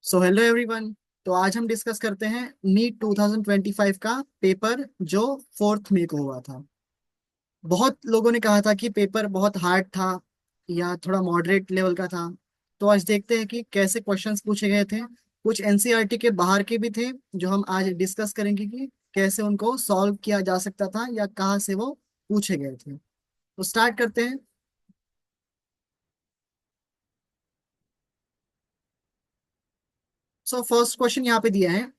So hello everyone. तो आज हम डिस्कस करते हैं नीट 2025 का पेपर जो 4 मई को हुआ था। बहुत लोगों ने कहा था कि पेपर बहुत हार्ड था या थोड़ा मॉडरेट लेवल का था। तो आज देखते हैं कि कैसे क्वेश्चंस पूछे गए थे। कुछ एनसीईआरटी के बाहर के भी थे जो हम आज डिस्कस करेंगे कि कैसे उनको सॉल्व किया जा सकता था या कहाँ से वो पूछे गए थे। तो स्टार्ट करते हैं। सो फर्स्ट क्वेश्चन यहाँ पे दिया है।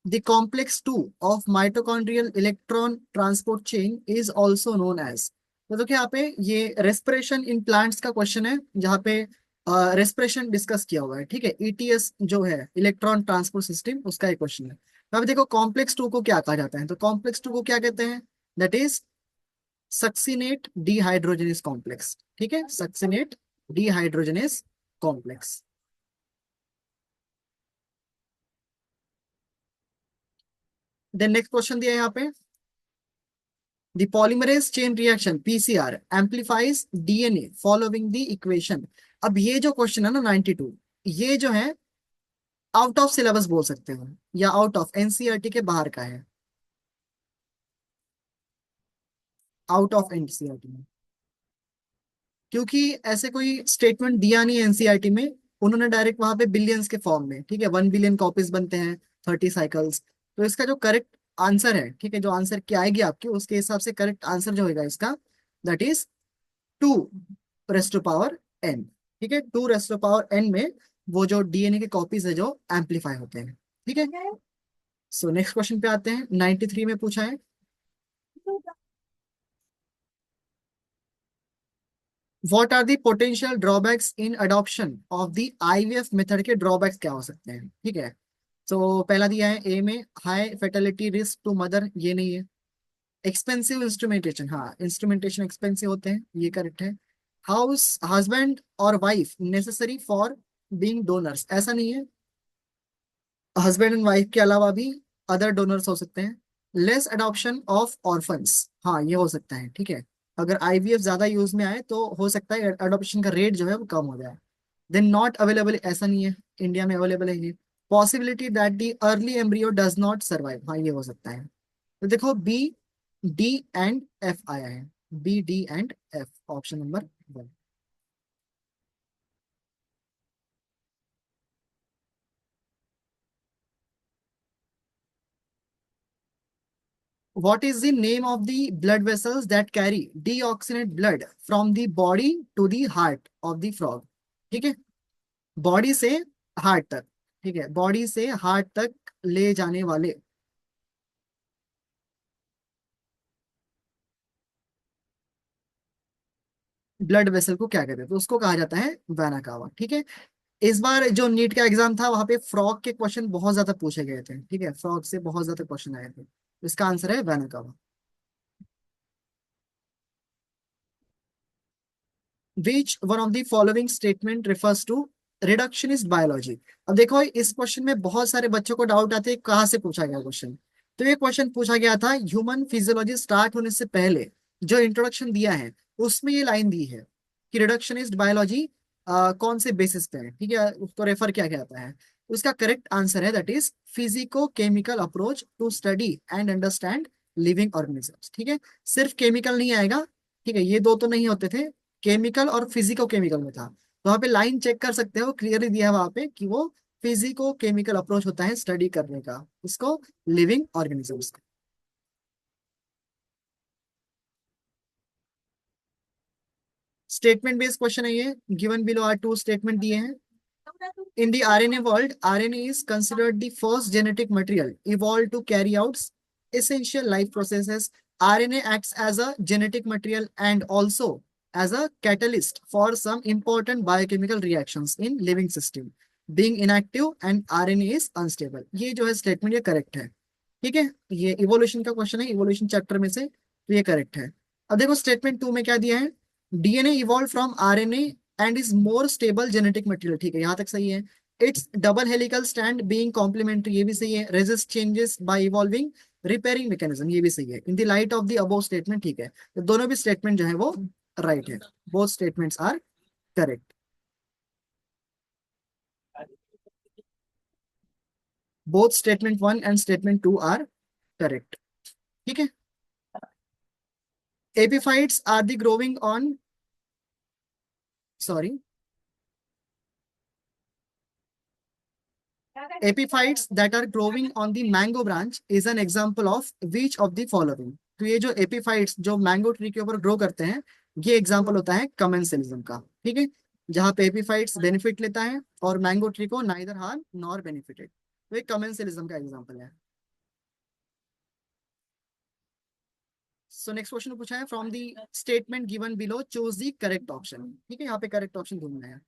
The complex 2 of mitochondrial electron transport chain is also known as। तो देखिए यहाँ पे ये रेस्पिरेशन इन प्लांट्स का क्वेश्चन है जहाँ पे रेस्पिरेशन डिस्कस किया हुआ है। ठीक है, ईटीएस जो है इलेक्ट्रॉन ट्रांसपोर्ट सिस्टम उसका एक क्वेश्चन है। तो अब देखो कॉम्प्लेक्स 2 को क्या कहा जाता है। तो कॉम्प्लेक्स 2 को क्या कहते हैं? That is succinate dehydrogenase complex. ठीक है, succinate dehydrogenase complex. Then next question दिया है यहाँ पे। The polymerase chain reaction PCR amplifies DNA following the equation। अब ये जो क्वेश्चन है ना 92, ये जो है आउट ऑफ सिलेबस बोल सकते हो या आउट ऑफ एनसीईआरटी के बाहर का है। आउट ऑफ एनसीईआरटी में क्योंकि ऐसे कोई स्टेटमेंट दिया नहीं है एनसीईआरटी में। उन्होंने डायरेक्ट वहां पे बिलियंस के फॉर्म में, ठीक है, 1 बिलियन कॉपीज बनते हैं 30 साइकिल्स। तो इसका जो करेक्ट आंसर है, ठीक है, जो आंसर क्या आएगी आपके उसके हिसाब से करेक्ट आंसर जो होगा इसका that is 2 raised to power n। ठीक है, 2 रेस्ट टू पावर n में वो जो डीएनए के कॉपीज है जो एम्पलीफाई होते हैं। ठीक है। सो नेक्स्ट क्वेश्चन पे आते हैं। 93 में पूछा है what are the potential drawbacks in adoption of the IVF method. के ड्रॉबैक्स क्या हो सकते हैं? ठीक है। तो पहला दिया है ए में हाई फेर्टिलिटी रिस्क टू मदर, ये नहीं है। एक्सपेंसिव इंस्ट्रूमेंटेशन, हाँ इंस्ट्रूमेंटेशन एक्सपेंसिव होते हैं, ये करेक्ट है। हाउस हस्बैंड और wife necessary for being donors, ऐसा नहीं है। हस्बैंड एंड वाइफ के अलावा भी अदर डोनर्स हो सकते हैं। लेस अडॉप्शन ऑफ ऑर्फन्स, हाँ ये हो सकता है। ठीक है, अगर आईवीएफ ज्यादा यूज में आए तो हो सकता है अडॉप्शन का रेट जो है वो कम हो जाए। देन नॉट अवेलेबल, ऐसा नहीं है, इंडिया में अवेलेबल है ये। Possibility that the early embryo does not survive, हाँ ये हो सकता है। तो देखो बी डी एंड एफ आया है। B D and F, option number 1। What is the name of the blood vessels that carry deoxygenated blood from the body to the heart of the frog? ठीक है, body से heart तक। ठीक है, body से heart तक ले जाने वाले ब्लड वेसल को क्या कहते हैं? तो उसको कहा जाता है वेना कावा। ठीक है। इस बार जो नीट का एग्जाम था वहां पे फ्रॉग के क्वेश्चन बहुत ज्यादा पूछे गए थे। ठीक है, फ्रॉग से बहुत ज्यादा क्वेश्चन आए थे। इसका आंसर है vena cava. Which one of the following statement refers to reductionist biology. अब देखो इस क्वेश्चन में बहुत सारे बच्चों को डाउट आते हैं कहाँ से पूछा गया क्वेश्चन। तो ये क्वेश्चन पूछा गया था ह्यूमन फिजियोलॉजी स्टार्ट होने से पहले जो इंट्रोडक्शन दिया है उसमें ये लाइन दी है कि रिडक्शनिस्ट बायोलॉजी कौन से बेसिस पे है। ठीक है, उसको रेफर किया गया है। उसका करेक्ट आंसर है that is physico chemical approach to study and understand living organisms. ठीक है, सिर्फ केमिकल नहीं आएगा। ठीक है, ये दो तो नहीं होते थे, केमिकल और फिजिको केमिकल में था। तो वहाँ पे लाइन चेक कर सकते हो, क्लियरली दिया है वहाँ पे कि वो फिजिको केमिकल अप्रोच होता है स्टडी करने का इसको, लिविंग ऑर्गेनिजम्स का। स्टेटमेंट बेस्ड क्वेश्चन है ये। गिवन बिलो आर 2 स्टेटमेंट दिए हैं। In the RNA world, RNA is considered the first genetic material evolved to carry out essential life processes. RNA acts as a genetic material and also as a catalyst for some important biochemical reactions in living system. Being inactive and RNA is unstable. ये जो है statement ये correct है। ठीक है, ये evolution का question है, इवोल्यूशन चैप्टर में से, तो ये करेक्ट है। अब देखो स्टेटमेंट 2 में क्या दिया है। DNA evolve from RNA and is more stable genetic material. ठीक है, यहाँ तक सही है। It's double helical stand being complementary, ये भी सही है। Resist changes by evolving repairing mechanism, ये भी सही है। In the light of the above statement, ठीक है, तो दोनों भी स्टेटमेंट जो है वो राइट है। Both statements are correct. Both statement 1 and statement 2 are correct. ठीक है। Epiphytes are the growing on, sorry, epiphytes that are growing on the mango branch is an example of which of the following। तो ये जो epiphytes जो mango tree के ऊपर grow करते हैं, ये एग्जांपल होता है कमेंसलिज्म का। ठीक है, जहां पे एपिफाइट्स बेनिफिट लेता है और मैंगो ट्री को नाइदर हार्म नॉर बेनिफिटेड, तो ये कमेंसलिज्म का एग्जांपल है। सो नेक्स्ट क्वेश्चन पूछा है, from the statement given below choose the correct option. ठीक है, यहाँ पे करेक्ट ऑप्शन ढूंढना है।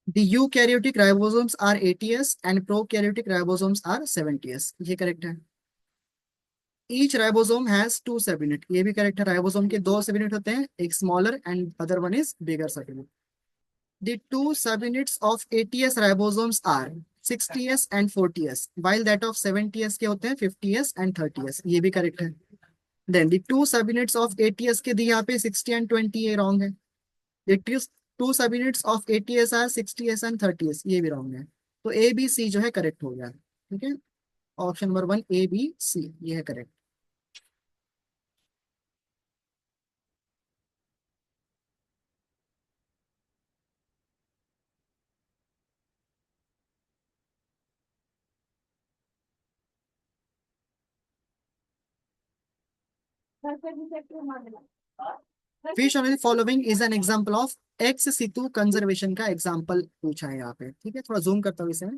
The eukaryotic ribosomes are 80s and prokaryotic ribosomes are 70s, ये करेक्ट है। Each ribosome has two subunit, ये भी करेक्ट है। राइबोसोम के दो सबयूनिट होते हैं, एक smaller and other one is bigger subunit. The two subunits of 80s ribosomes are 60s and 40s, while that of 70s के होते हैं 50s and 30s, ये भी करेक्ट है। Then the two subunits of 80s के दिए यहाँ पे 60 and 20, ये रॉन्ग है। The two subunits of 80s are 60s and 30s, ये भी रॉन्ग है। तो ए बी सी जो है करेक्ट हो गया। ठीक है, option number 1 A B C ये है correct. Which of following is an example of ex situ conservation का एग्जांपल पूछा है यहाँ पे। ठीक है, थोड़ा जूम करता हूँ इसे मैं।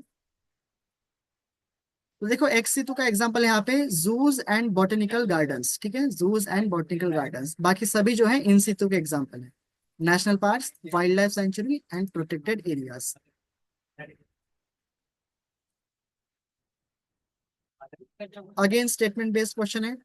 तो देखो एक्स सितु का एग्जांपल यहाँ पे जूज एंड बॉटेनिकल गार्डन्स। ठीक है, जूज एंड बॉटेनिकल गार्डन्स, बाकी सभी जो है इन सितु के एग्जांपल है। National park, wild life sanctuary and protected areas. Again statement based question है।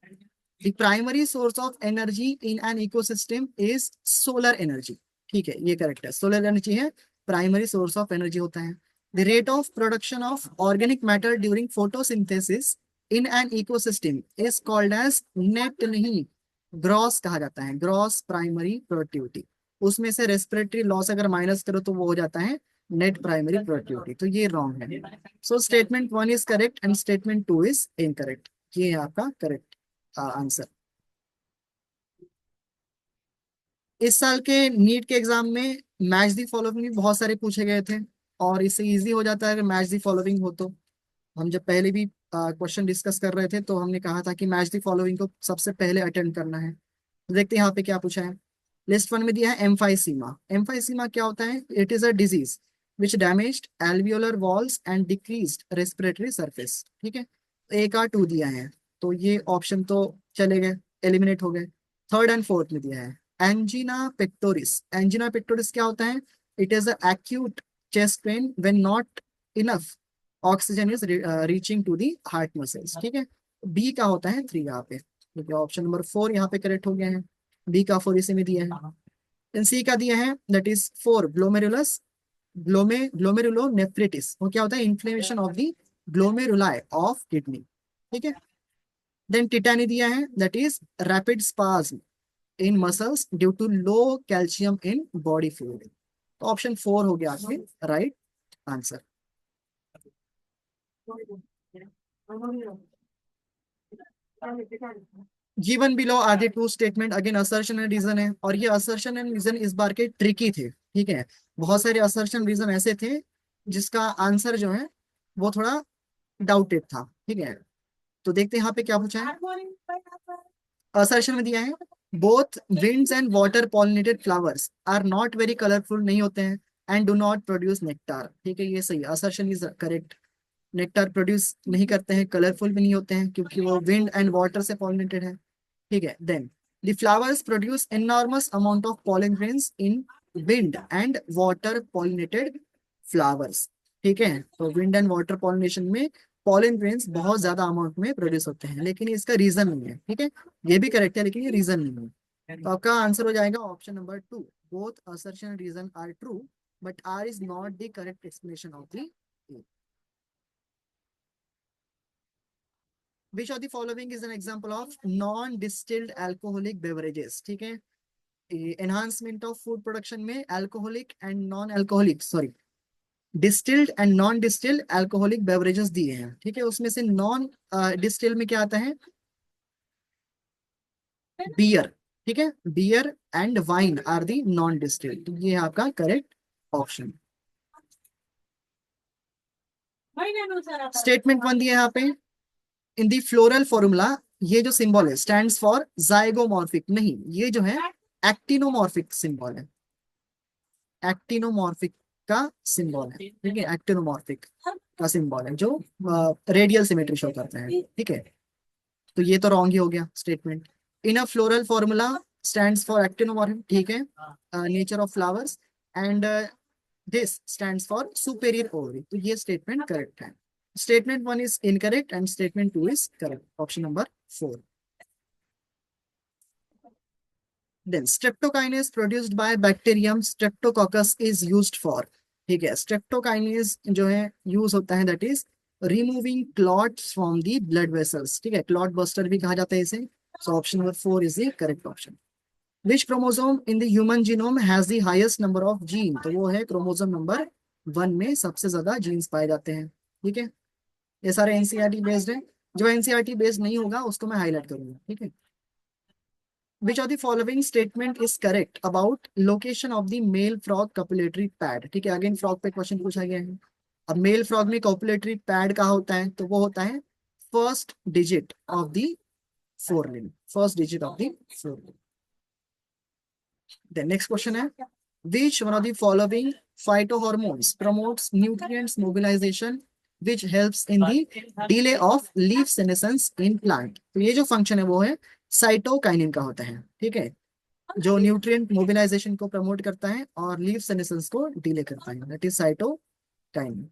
The primary source of energy in an ecosystem is solar energy। ठीक है, ये करेक्ट है, सोलर एनर्जी है प्राइमरी सोर्स ऑफ एनर्जी होता है। The rate of production of organic matter during photosynthesis in an ecosystem is called as net, नहीं gross कहा जाता है, ग्रॉस प्राइमरी प्रोडक्टिविटी। उसमें से रेस्पिरेटरी लॉस अगर माइनस करो तो वो हो जाता है नेट प्राइमरी प्रोडक्टिविटी, तो ये रॉन्ग है। So statement 1 is correct and statement 2 is incorrect, ये है आपका करेक्ट आंसर। इस साल के नीट के एग्जाम में मैच दी फॉलोइंग भी बहुत सारे पूछे गए थे, और इससे इजी हो जाता है अगर मैच दी फॉलोइंग हो तो। हम जब पहले भी क्वेश्चन डिस्कस कर रहे थे तो हमने कहा था कि मैच दी फॉलोइंग को सबसे पहले अटेंड करना है। तो देखते हैं यहाँ पे क्या पूछा है। लिस्ट वन में दिया है एम्फाइसीमा। एम्फाइसीमा क्या होता है? It is a disease which damaged alveolar walls and decreased respiratory surface. ठीक है, ए का 2 दिया है, तो ये ऑप्शन तो चले गए, एलिमिनेट हो गए। थर्ड एंड फोर्थ में दिया है एंजिना पेक्टोरिस। एंजिना पेक्टोरिस क्या होता है? It is a acute chest pain when not enough oxygen is reaching to the heart muscles. ठीक है, बी का होता है 3 यहाँ पे, ठीक है, ऑप्शन नंबर 4 यहाँ पे करेक्ट हो गया है। बी का 4 इसी में दिया है। एंड सी का दिया है that is 4 glomerulus glomerulonephritis, वो क्या होता है? Inflammation of the glomeruli of kidney. ठीक है, देन टिटानी दिया है that is rapid spasm in muscles due to low calcium in body fluid. तो ऑप्शन 4 हो गया आपके right answer. Given below are the two statement, again assertion and reason है, और ये असर्शन एंड रीजन इस बार के ट्रिकी थे। ठीक है, बहुत सारे असर्शन रीजन ऐसे थे जिसका आंसर जो है वो थोड़ा डाउटेड था। ठीक है, तो देखते हैं यहाँ पे क्या पूछा है। असर्शन में दिया है both winds and water pollinated flowers are not very colourful, नहीं होते हैं, and do not produce nectar. ठीक है, ये सही, assertion is correct. Nectar produce नहीं करते हैं, कलरफुल भी नहीं होते हैं, क्योंकि वो विंड एंड वाटर से पॉलिनेटेड है। ठीक है, then the flowers produce enormous amount of pollen grains in wind and water pollinated flowers। ठीक है, तो विंड एंड वाटर पॉलिनेशन में पॉलन ग्रेन्स बहुत ज्यादा अमाउंट में प्रोड्यूस होते हैं, लेकिन इसका रीजन नहीं है। ठीक है, ये भी करेक्ट है लेकिन ये रीजन नहीं है। तो आपका आंसर हो जाएगा option number 2, both assertion reason are true but R is not the correct explanation of the. Which of the following is an example of non-distilled alcoholic beverages? ठीक है, एनहांसमेंट ऑफ फूड प्रोडक्शन में alcoholic and non alcoholic, sorry, distilled and non distilled alcoholic beverages दिए हैं, ठीक है। उसमें से non distilled में क्या आता है, बियर, ठीक है। Beer and wine are the non distilled, तो ये है आपका करेक्ट ऑप्शन। स्टेटमेंट वन दिया है यहाँ पे, इन दी फ्लोरल फॉर्मूला, ये जो सिंबल है स्टैंड्स फॉर जाइगोमॉर्फिक, नहीं ये जो है एक्टिनोमॉर्फिक सिंबल है, एक्टिनोमॉर्फिक का सिंबल है, ठीक है। एक्टिनोमॉर्फिक का सिंबल है जो रेडियल सिमेट्री शो करते हैं, ठीक है। तो ये तो रॉन्ग ही हो गया statement. In a floral formula stands for actinomorphic, ठीक है। Nature of flowers and this stands for superior ovary, तो ये स्टेटमेंट करेक्ट है। Statement one is incorrect and statement two is correct, option number 4। Then streptokinase produced by bacterium streptococcus is used for, ठीक है। Streptokinase जो है use होता है that is removing clots from the blood vessels, ठीक है। Clot buster भी कहा जाता है इसे। सो option number 4 is the correct option. Which chromosome in the human genome has the highest number of gene, तो वो है क्रोमोसोम नंबर 1 में सबसे ज्यादा जीन्स पाए जाते हैं, ठीक है। ये सारे एनसीईआरटी बेस्ड है, जो एनसीईआरटी बेस्ड नहीं होगा उसको मैं हाईलाइट करूंगा, ठीक है। Which of the following statement is correct about location of the male frog copulatory pad, ठीक है। अगेन फ्रॉग पे क्वेश्चन पूछा गया है। अब मेल फ्रॉग में कॉपुलेटरी पैड कहाँ होता है, तो वो होता है first digit of the forelimb, first digit of the forelimb. Then next question है, which one of the following phytohormones promotes nutrients mobilization which helps in the delay of leaf senescence in plant, तो ये जो function है वो है cytokinin का होता है, ठीक है। जो न्यूट्रिएंट मोबिलाइजेशन को प्रमोट करता है और लीफ सेनेसेंस को डिले करता है, that is cytokinin.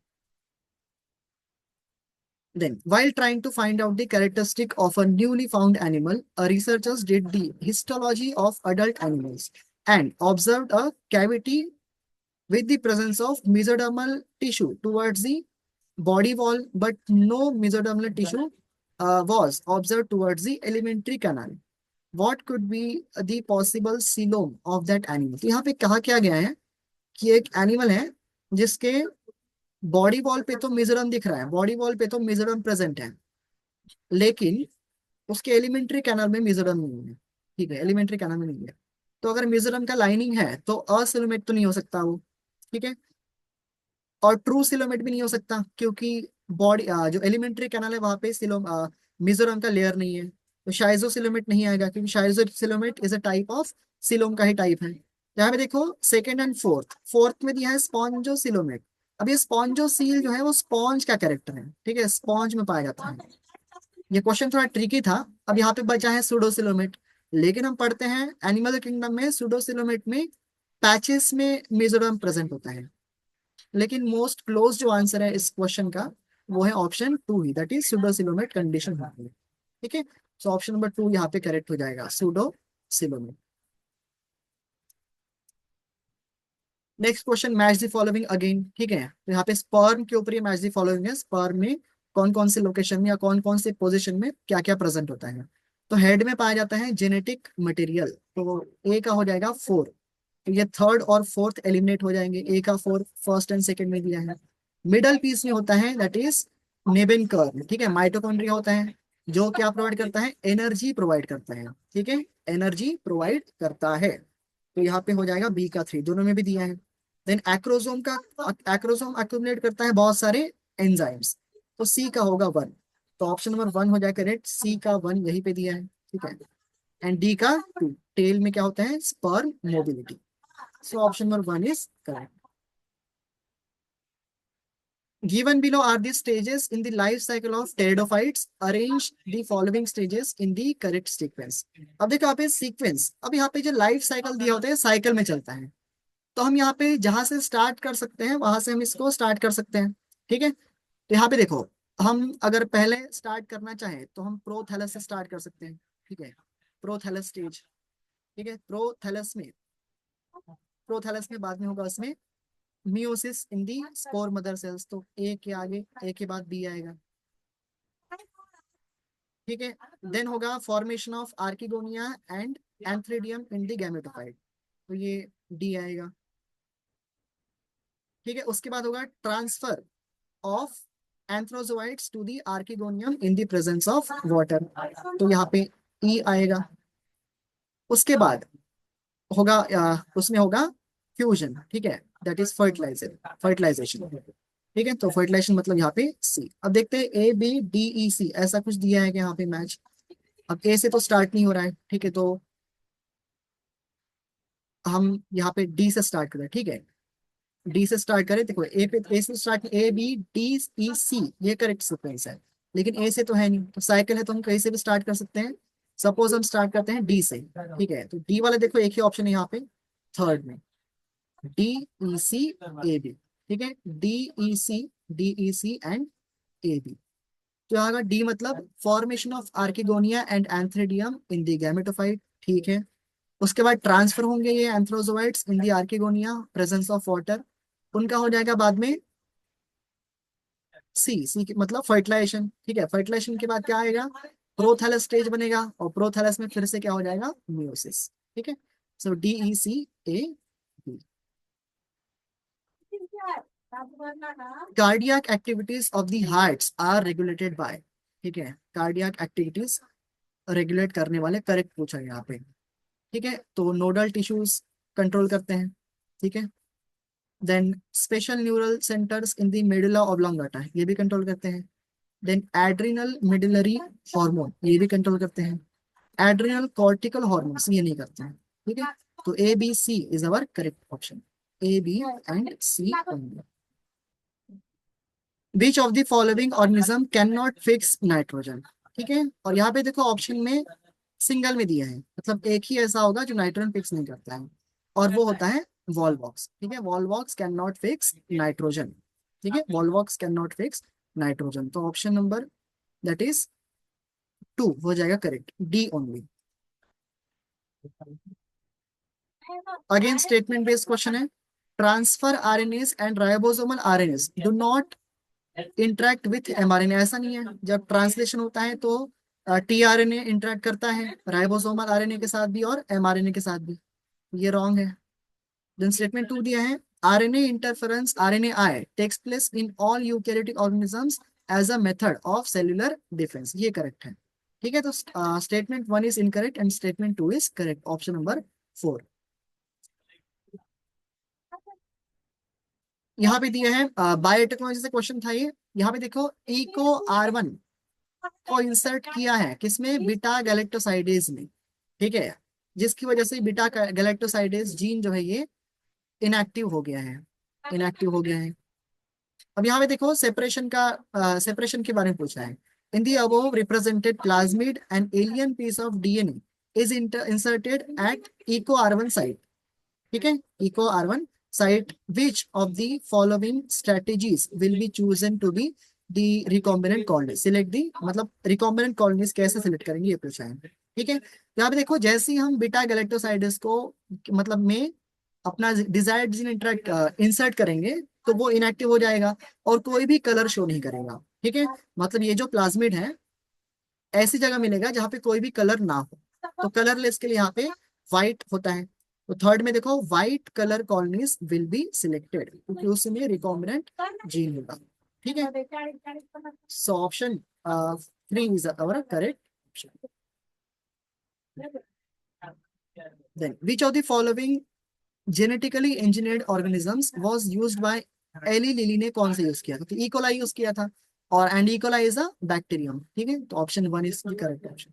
Then, while trying to find out the characteristic of a newly found animal, researchers did the histology of adult animals and observed a cavity with the presence of mesodermal tissue towards the body wall, but no mesodermal tissue was observed towards the alimentary canal. What could be the possible coelom of that animal? तो यहाँ पे कहा क्या गया है कि एक animal है जिसके बॉडी वॉल पे तो मेजोरम दिख रहा है, बॉडी वॉल पे तो मेजोरम प्रेजेंट है, लेकिन उसके एलिमेंट्री कैनल में मेजोरम नहीं है, ठीक है। एलिमेंट्री कैनल में नहीं है, तो अगर मेजोरम का लाइनिंग है तो असिलोमेट तो नहीं हो सकता वो, ठीक है। और ट्रू सिलोमेट भी नहीं हो सकता क्योंकि बॉडी जो एलिमेंट्री कैनल है वहां पे मिजोरम का लेयर नहीं है, तो शाइजो सिलोमेट नहीं आएगा क्योंकि schizocoelomate is a type of coelom का ही टाइप है। यहाँ पे देखो सेकेंड एंड फोर्थ, फोर्थ में दिया है स्पॉन्जो सिलोमेट। अब ये स्पॉन्जो सील जो है वो स्पॉन्ज का कैरेक्टर है, ठीक है, स्पॉन्ज में पाया जाता है। ये क्वेश्चन थोड़ा ट्रिकी था। अब यहाँ पे बचा है सूडोसिलोमेट, लेकिन हम पढ़ते हैं एनिमल किंगडम में सूडोसिलोमेट में पैचेस में मेजोरम प्रेजेंट होता है, लेकिन मोस्ट क्लोज जो आंसर है इस क्वेश्चन का वो है option 2 he, that is pseudocoelomate condition होती है, ठीक है। सो ऑप्शन नंबर 2 यहाँ पे करेक्ट हो जाएगा, pseudocoelomate. Next question, match the following again, ठीक है। तो यहाँ पे स्पर्म के ऊपर ये मैच द फॉलोइंग है, स्पर्म में कौन कौन से लोकेशन में या कौन कौन से पोजिशन में क्या क्या प्रेजेंट होता है। तो हेड में पाया जाता है जेनेटिक मटेरियल, तो ए का हो जाएगा 4, तो ये थर्ड और फोर्थ एलिमिनेट हो जाएंगे, ए का 4 फर्स्ट एंड सेकंड में दिया है। मिडल पीस में होता है दैट इज नेबेन कर्व, ठीक है। माइटोकॉन्ड्रिया होता है जो क्या प्रोवाइड करता है, एनर्जी प्रोवाइड करता है, ठीक है, एनर्जी प्रोवाइड करता है। तो यहाँ पे हो जाएगा बी का 3, दोनों में भी दिया है। देन एक्रोसोम का, एक्रोसोम एक्युमुलेट करता है बहुत सारे एंजाइम्स, तो सी का होगा 1, तो ऑप्शन नंबर 1 हो जाएगा करेक्ट, सी का 1 यहीं पे दिया है, ठीक है। एंड डी का 2, टेल में क्या होता है, sperm mobility. So option number 1 is correct. Given below are the stages in the life cycle of pteridophytes. Arrange the following stages in the correct sequence. अब देखो यहाँ पे सीक्वेंस, अब यहाँ पे जो लाइफ साइकिल दिया होता है साइकिल में चलता है, तो हम यहाँ पे जहां से स्टार्ट कर सकते हैं वहां से हम इसको स्टार्ट कर सकते हैं, ठीक है। तो यहाँ पे देखो, हम अगर पहले स्टार्ट करना चाहें तो हम प्रोथैलस से स्टार्ट कर सकते हैं, ठीक है। प्रोथैलस स्टेज, ठीक है। प्रोथैलस में बाद में होगा उसमें मियोसिस इन दी स्पोर मदर सेल्स, तो ए के आगे, ए के बाद बी आएगा, ठीक है। देन होगा formation of archegonia and antheridium in the gametophyte, तो ये डी आएगा। ठीक है, उसके बाद होगा transfer of antherozoids to the archegonium in the presence of water, तो यहाँ पे ई आएगा। उसके बाद होगा उसमें होगा फ्यूजन, ठीक है, दैट इज फर्टिलाइजेशन। ठीक है, तो फर्टिलाइजेशन मतलब यहाँ पे सी। अब देखते हैं ए बी डी ई सी, ऐसा कुछ दिया है कि यहाँ पे मैच। अब ए से तो स्टार्ट नहीं हो रहा है, ठीक है, तो हम यहाँ पे डी से स्टार्ट करें, ठीक है। डी से स्टार्ट करें, देखो ए पे, ए से start, A B D E C, ये करेक्ट सीक्वेंस है। लेकिन ए से तो है नहीं, तो साइकिल है तो हम कहीं से भी स्टार्ट कर सकते हैं। सपोज हम स्टार्ट करते हैं डी से, ठीक है, तो डी वाला देखो एक ही ऑप्शन है यहाँ पे थर्ड में, D E C A B. ठीक है, D E C and A B. तो यहाँ का डी मतलब formation of archegonia and antheridium in the gametophyte, ठीक है। उसके बाद ट्रांसफर होंगे ये antherozoids in the archegonia presence of water, उनका हो जाएगा बाद में मतलब फर्टिलाइजेशन। ठीक है, फर्टिलाइजेशन के बाद क्या आएगा, प्रोथैलस स्टेज बनेगा, और प्रोथैलस में फिर से क्या हो जाएगा, मियोसिस। ठीक है, so D E C A B. Cardiac activities of the hearts are regulated by, ठीक है, कार्डियक एक्टिविटीज रेगुलेट करने वाले करेक्ट पूछा है यहाँ पे। ठीक है, तो नोडल टिश्यूज कंट्रोल करते हैं, ठीक है। Then special neural centres in the medulla oblongata, ये भी कंट्रोल करते हैं। देन एड्रिनल मिडिलरी हार्मोन, ये भी कंट्रोल करते हैं। एड्रिनल कॉर्टिकल हार्मोन्स ये नहीं करते हैं। ठीक है, तो A B C is our correct option, A B and C only. Which of the following organism can not fix nitrogen, ठीक है, और यहाँ पे देखो ऑप्शन में सिंगल में दिया है, मतलब एक ही ऐसा होगा जो नाइट्रोजन फिक्स नहीं करता है, और वो होता है वॉलवॉक्स। ठीक है, volvox can not fix nitrogen. ठीक है, volvox can not fix nitrogen, तो option number that is two हो जाएगा correct, D only. Again statement based question है। Transfer RNAs and ribosomal RNAs do not interact with mRNA, ऐसा नहीं है, जब ट्रांसलेशन होता है तो टीआरएनए इंटरेक्ट करता है राइबोसोमल आरएनए के साथ भी और एमआरएनए के साथ भी, ये रॉन्ग है। देन स्टेटमेंट टू दिया है, RNA interference RNAi takes place in all eukaryotic organisms as a method of cellular defence, ये करेक्ट है। ठीक है, तो statement one is incorrect and statement two is correct, option number four. यहाँ पे दिया है बायोटेक्नोलॉजी से क्वेश्चन था ये। यहाँ पे देखो इको R1 को इंसर्ट किया है किसमें, बीटा गैलेक्टोसाइडेज में। ठीक है, जिसकी वजह से बीटा गैलेक्टोसाइडेज जीन जो है ये इनएक्टिव हो गया है, इनएक्टिव हो गया है। अब यहाँ पे देखो सेपरेशन के बारे में पूछा है। In the above represented plasmid an alien piece of DNA is inserted at eco R1 site. ठीक है, eco R1 site, which of the following strategies will be chosen to be the recombinant colony, select the, मतलब recombinant colonies कैसे select करेंगे ये पूछा है। ठीक है, यहाँ पे देखो जैसे ही हम बीटा गैलेक्टोसाइडस को मतलब में अपना डिजायर्ड जीन इंटरेक्ट इंसर्ट करेंगे तो वो इनएक्टिव हो जाएगा और कोई भी कलर शो नहीं करेगा। ठीक है, मतलब ये जो प्लाज्मिड है ऐसी जगह मिलेगा जहाँ पे कोई भी कलर ना हो, तो कलरलेस के लिए यहाँ पे व्हाइट होता है। तो थर्ड में देखो white colour colonies will be selected क्योंकि उसमें रिकॉम्बिनेंट जीन होगा। ठीक है, so option three is our correct option. Then which of the following genetically engineered organisms was used by Eli Lilly ने कौन सा यूज किया था, तो इकोलाई यूज किया था, और and E coli is a bacterium. ठीक है, तो option one is the correct option.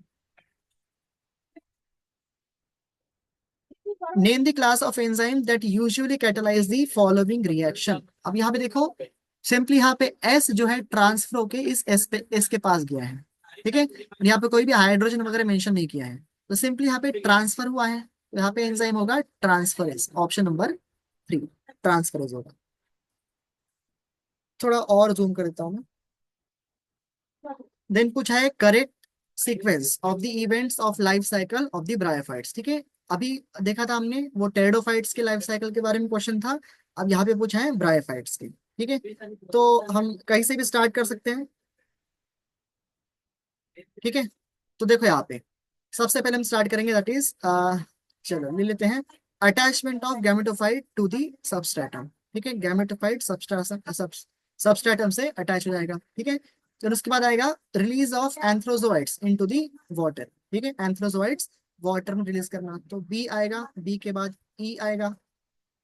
Name the class of enzyme that usually catalyse the following reaction. अब यहाँ पे देखो सिंपली यहाँ पे एस जो है ट्रांसफर होके इस एस के पास गया है। ठीक है, यहाँ पे कोई भी हाइड्रोजन वगैरह मेंशन नहीं किया है, तो सिंपली यहाँ पे ट्रांसफर हुआ है, तो यहाँ पे एंजाइम होगा transferase, option number three transferase होगा। थोड़ा और जूम कर देता हूँ मैं। देन पूछा है correct sequence of the events of life cycle of the bryophytes. ठीक है, अभी देखा था हमने वो टेरिडोफाइट्स के लाइफ साइकिल के बारे में क्वेश्चन था, अब यहाँ पे पूछा है ब्रायोफाइट्स के। ठीक है, तो हम कहीं से भी स्टार्ट कर सकते हैं। ठीक है, तो देखो यहाँ पे सबसे पहले हम स्टार्ट करेंगे चलो ले लेते हैं attachment of gametophyte to the substratum. ठीक है, गैमेटोफाइट सबस्ट्रेटम से अटैच हो जाएगा। ठीक है, फिर उसके बाद आएगा release of antherozoids into the water. ठीक है, एंथ्रोजोइट्स वाटर में रिलीज करना, तो बी आएगा, बी के बाद ई आएगा।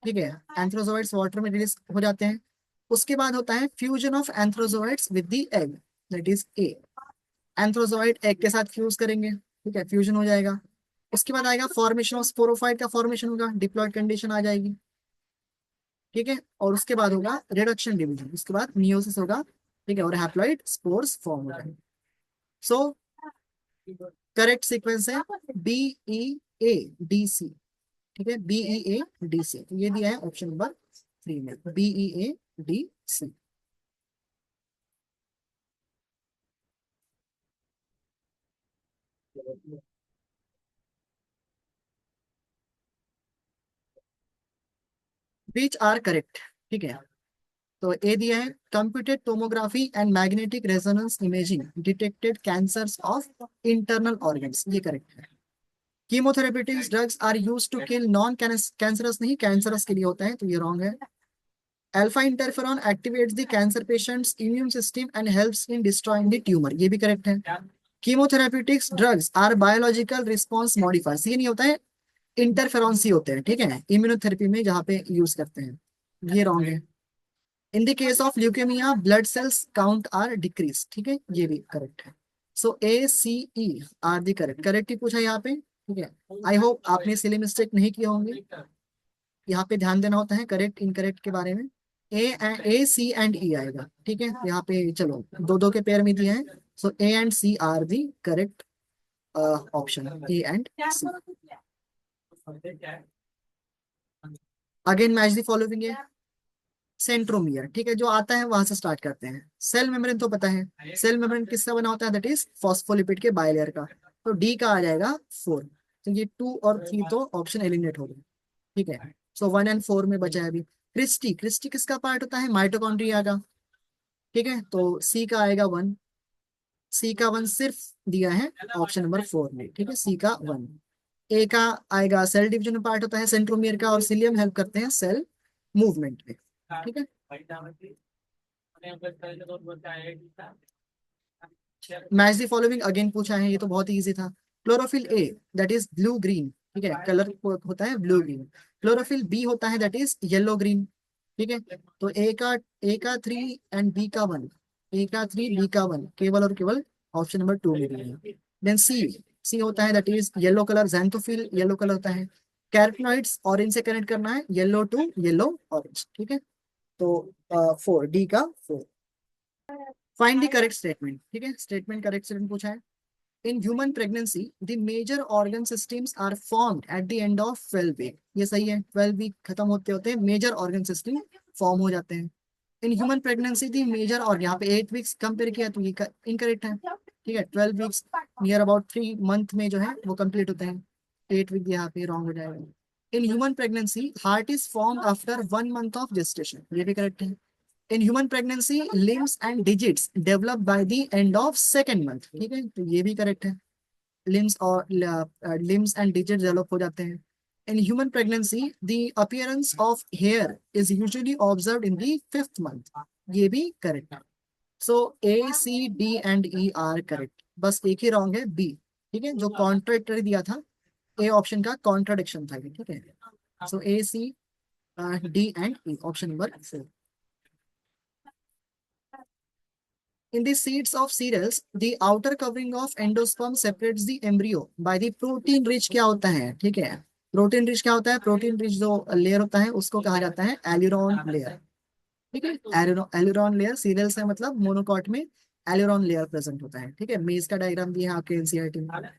ठीक है, एंथ्रोजोइट्स वाटर में रिलीज हो जाते हैं। उसके बाद होता है fusion of antherozoids with the egg, that is A. Antherozoid egg के साथ फ्यूज करेंगे, ठीक है, फ्यूजन हो जाएगा। उसके बाद आएगा फॉर्मेशन ऑफ स्पोरोफाइट का फॉर्मेशन होगा, डिप्लॉयड कंडीशन आ जाएगी। ठीक है, और उसके बाद होगा रिडक्शन डिवीजन, उसके बाद मियोसिस होगा। ठीक है, और हैप्लॉइड स्पोर्स फॉर्म हो जाएंगे। सो करेक्ट सीक्वेंस है B E A D C. ठीक है, बी ई ए डी सी, तो ये दिया है ऑप्शन नंबर 3 में, B E A D C. Which are correct. ठीक है, तो ए दिया है computed tomography and magnetic resonance imaging detected cancers of internal organs, ये करेक्ट है। Chemotherapeutics drugs are used to kill non cancerous, नहीं cancerous के लिए होता है, तो ये रॉन्ग है। Alpha interferon activates the cancer patients immune system and helps in destroying the tumour, ये भी करेक्ट है। Chemotherapeutics drugs are biological response modifiers, ये नहीं होता है, इंटरफेरॉन सी होते हैं। ठीक है, इम्यूनोथेरेपी में जहाँ पे यूज करते हैं, ये रॉन्ग है। In the case of leukaemia blood cells count are decrease, ठीक है, ये भी करेक्ट है। So A C E are the correct, correct ही पूछा यहाँ पे। ठीक है, आई होप आपने सिली मिस्टेक नहीं किए होंगे, यहाँ पे ध्यान देना होता है करेक्ट इनकरेक्ट के बारे में। ए ए सी एंड ई आएगा। ठीक है, यहाँ पे चलो दो दो के पेयर में दिए हैं, so A and C are the correct option, A and C. Again match the following है सेंट्रोमियर। ठीक है, जो आता है वहां से स्टार्ट करते हैं। सेल मेम्ब्रेन तो पता है, सेल मेम्ब्रेन किसका बना होता है, दैट इज फॉस्फोलिपिड के बाइलेयर का, तो डी का आ जाएगा 4। तो ये 2 और 3 तो ऑप्शन एलिमिनेट हो गए। ठीक है, सो 1 एंड 4 में बचा है अभी क्रिस्टी। क्रिस्टी किसका पार्ट होता है, माइटोकॉन्ड्रिया का। ठीक है, तो सी का आएगा 1, सी का 1 सिर्फ दिया है ऑप्शन नंबर 4 में। ठीक है, सी का 1। ए का आएगा सेल डिवीजन में पार्ट होता है सेंट्रोमियर का, और सिलियम हेल्प करते हैं सेल मूवमेंट में। ठीक है, मैच द फॉलोइंग अगेन पूछा है, ये तो बहुत इजी था। Chlorophyll A that is blue green, ठीक है, कलर होता है ब्लू ग्रीन। क्लोरोफिल बी होता है दैट इज येलो ग्रीन। ठीक है, तो ए का 3 एंड बी का 1, ए का 3 बी का 1, केवल और केवल ऑप्शन नंबर 2 में दिया है। देन सी, सी होता है that is yellow colour, xanthophyll yellow colour होता है। कैरोटीनॉइड्स ऑरेंज से कनेक्ट करना है, येलो टू येलो ऑरेंज। ठीक है, तो 4, डी का 4। Find the correct statement. ठीक है, स्टेटमेंट करेक्ट स्टेटमेंट पूछा है। In human pregnancy the major organ systems are formed at the end of 12 week, ये सही है, 12 वीक खत्म होते होते मेजर ऑर्गन सिस्टम फॉर्म हो जाते हैं। In human pregnancy the major, और यहाँ पे 8 वीक्स कंपेयर किया तो ये इनकरेक्ट है। ठीक है, 12 वीक्स नियर अबाउट 3 मंथ में जो है वो कंप्लीट होते हैं, 8 वीक यहाँ पे रॉन्ग हो जाएगा। इन human pregnancy heart is form after 1 month of gestation, ये भी करेक्ट है। In human pregnancy limbs and digits develop by the end of second month, ठीक है, तो ये भी करेक्ट है, लिम्स और लिम्स एंड डिजिट डेवलप हो जाते हैं। In human pregnancy the appearance of hair is usually observed in the 5th month, ये भी करेक्ट है। So A C D and E are correct, बस एक ही रॉन्ग है बी। ठीक है, जो कॉन्ट्रेक्टरी दिया था, ए ऑप्शन का कॉन्ट्राडिक्शन था ये। ठीक है, so A C D and E option number 4। In the seeds of cereals, the outer covering of endosperm separates the embryo by the protein rich, क्या होता है, ठीक है, प्रोटीन रिच क्या होता है, प्रोटीन रिच जो लेयर होता है उसको कहा जाता है एल्यूरोन लेयर। ठीक है, एल्यूरोन लेयर सीरियल्स है, मतलब मोनोकॉट में एल्यूरोन लेयर प्रेजेंट होता है। ठीक है, मेज का डायग्राम दिया है आपके एनसीईआरटी में।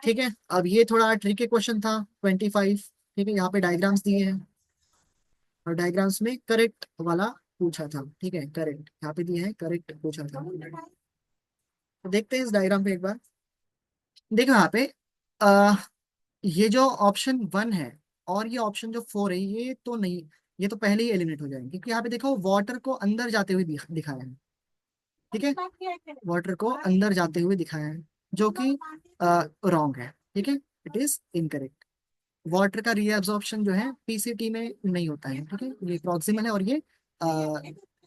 ठीक है, अब ये थोड़ा ट्रिकी क्वेश्चन था 25। ठीक है, यहाँ पे डायग्राम्स दिए हैं, और डायग्राम्स में करेक्ट वाला पूछा था। ठीक है, करेक्ट यहाँ पे दिया है, करेक्ट पूछा था। तो देखते हैं इस डायग्राम पे एक बार। देखो यहाँ पे आ, ये जो ऑप्शन 1 है और ये ऑप्शन जो 4 है, ये तो नहीं, ये तो पहले ही एलिमिनेट हो जाएंगे, क्योंकि यहाँ पे देखो वाटर को अंदर जाते हुए दिखाया है। ठीक है, वाटर को अंदर जाते हुए दिखाया है, जो कि रॉन्ग है। ठीक है, इट इज इनकरेक्ट। वाटर का रीअब्जॉर्प्शन जो है पीसीटी में नहीं होता है, ठीक है। ये प्रॉक्सिमल है और ये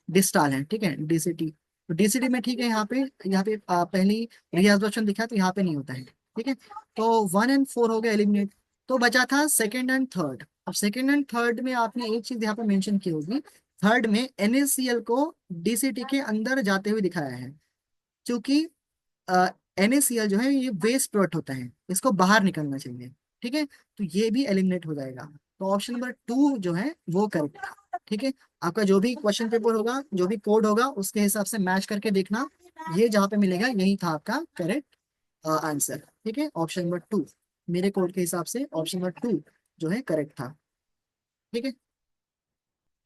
डिस्टाल है, ठीक है, डीसीटी। तो डीसीटी में ठीक है, यहाँ पे पहली रीअब्जॉर्प्शन दिखा तो यहाँ पे नहीं होता है, ठीक है। तो 1 और 4 हो गए एलिमिनेट। तो बचा था सेकेंड एंड थर्ड। अब सेकेंड एंड थर्ड में आपने एक चीज यहाँ पे मेंशन की होगी, थर्ड में NaCl को डीसीटी के अंदर जाते हुए दिखाया है, क्योंकि NaCl जो है ये वेस्ट प्रोडक्ट होता है, इसको बाहर निकलना चाहिए, ठीक है। तो ये भी एलिमिनेट हो जाएगा। तो ऑप्शन नंबर 2 जो है वो करेक्ट है, ठीक है। आपका जो भी क्वेश्चन पेपर होगा, जो भी कोड होगा, उसके हिसाब से मैच करके देखना, ये जहाँ पे मिलेगा यही था आपका करेक्ट आंसर, ठीक है। ऑप्शन नंबर 2 मेरे कोड के हिसाब से ऑप्शन नंबर 2 जो है करेक्ट था, ठीक है।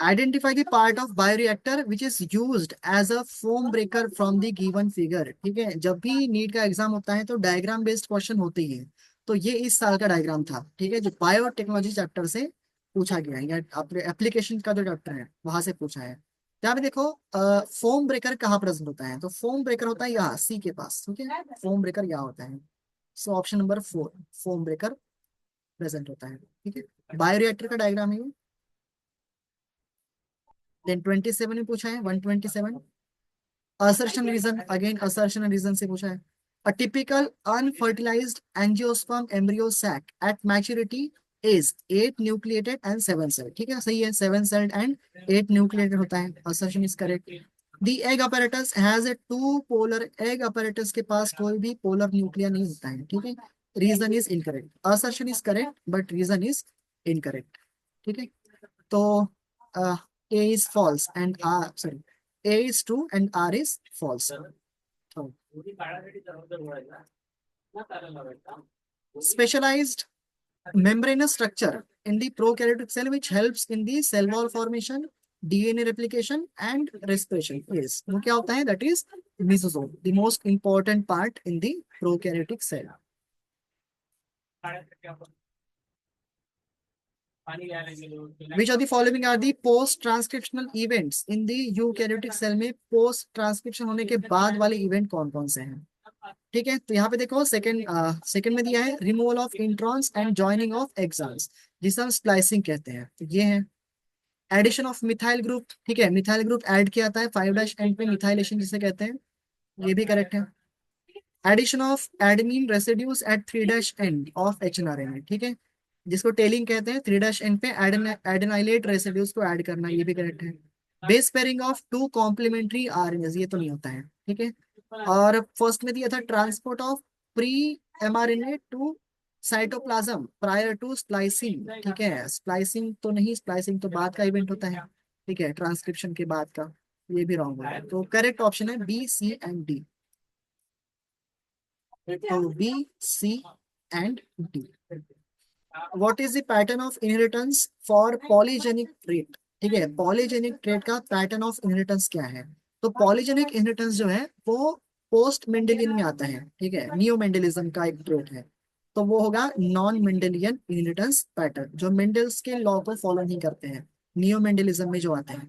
Identify the part of bioreactor which is used as a foam breaker from the given figure, ठीक है। जब भी नीट का एग्जाम होता है तो डायग्राम बेस्ड क्वेश्चन होते ही है। तो ये इस साल का डायग्राम था, ठीक है, जो बायोटेक्नोलॉजी चैप्टर से पूछा गया है, या एप्लीकेशन का जो चैप्टर है वहां से पूछा है। तो यहाँ पे देखो फोम ब्रेकर कहाँ प्रेजेंट होता है, तो फोम ब्रेकर होता है यहाँ सी के पास, ठीक है। फोम ब्रेकर यहाँ होता है। So option number 4 foam breaker present होता है, ठीक है। बायोरिएक्टर का डायग्राम है ये। देन 27 में पूछा है 127, assertion reason, again assertion reason से पूछा है। A typical unfertilised angiosperm embryo sac at maturity is 8 nucleated and 7 celled, ठीक है, सही है, 7 सेल्ड एंड 8 न्यूक्लिएटेड होता है, assertion is correct. The egg apparatus has a two polar, egg apparatus के पास कोई भी पोलर न्यूक्लियर नहीं होता है, ठीक है। Reason is incorrect, assertion is correct but reason is incorrect, ठीक है। तो A is false and R, sorry, A is true and R is false. Oh. Specialized membranous structure in the prokaryotic cell which helps in the cell wall formation, DNA replication and respiration. Yes, वो क्या होता है? That is mesosome, the most important part in the prokaryotic cell. Which of the following are the post transcriptional events in the eukaryotic cell में post transcription होने के बाद वाले event कौन कौन से हैं, ठीक है। तो यहाँ पे देखो सेकंड में दिया है removal of introns and joining of exons, जिसे हम स्प्लाइसिंग कहते हैं, तो ये है। एडिशन ऑफ मिथाइल ग्रुप, ठीक है, मिथाइल ग्रुप ऐड किया जाता है 5' एंड पे, मिथाइलेशन जिसे कहते हैं, ये भी करेक्ट है। Addition of adenine residues at 3' end of HNRNA, ठीक है, जिसको टेलिंग कहते हैं, 3' एंड पे एडेनाइलेट रेसिड्यूज को ऐड करना, ये भी करेक्ट है। Base pairing of 2 complementary RNAs, ये तो नहीं होता है, ठीक है। और फर्स्ट में दिया था transport of pre mRNA to cytoplasm prior to splicing, ठीक है, स्प्लाइसिंग तो नहीं, स्प्लाइसिंग तो बाद का इवेंट होता है, ठीक है, ट्रांसक्रिप्शन के बाद का, ये भी रॉन्ग है। तो करेक्ट ऑप्शन है B, C एंड D। तो B, C and D। What is the pattern of inheritance for polygenic trait, ठीक है, पॉलीजेनिक ट्रेट का पैटर्न ऑफ इनहेरिटेंस क्या है। तो पॉलीजेनिक इनहेरिटेंस जो है वो पोस्ट मेंडेलियन में आता है, ठीक है, नियो मेंडेलिज्म का एक ट्रेट है। तो वो होगा नॉन मेंडेलियन इनहेरिटेंस पैटर्न, जो मेंडल्स के लॉ को फॉलो नहीं करते हैं, नियो मेंडेलिज्म में जो आते हैं,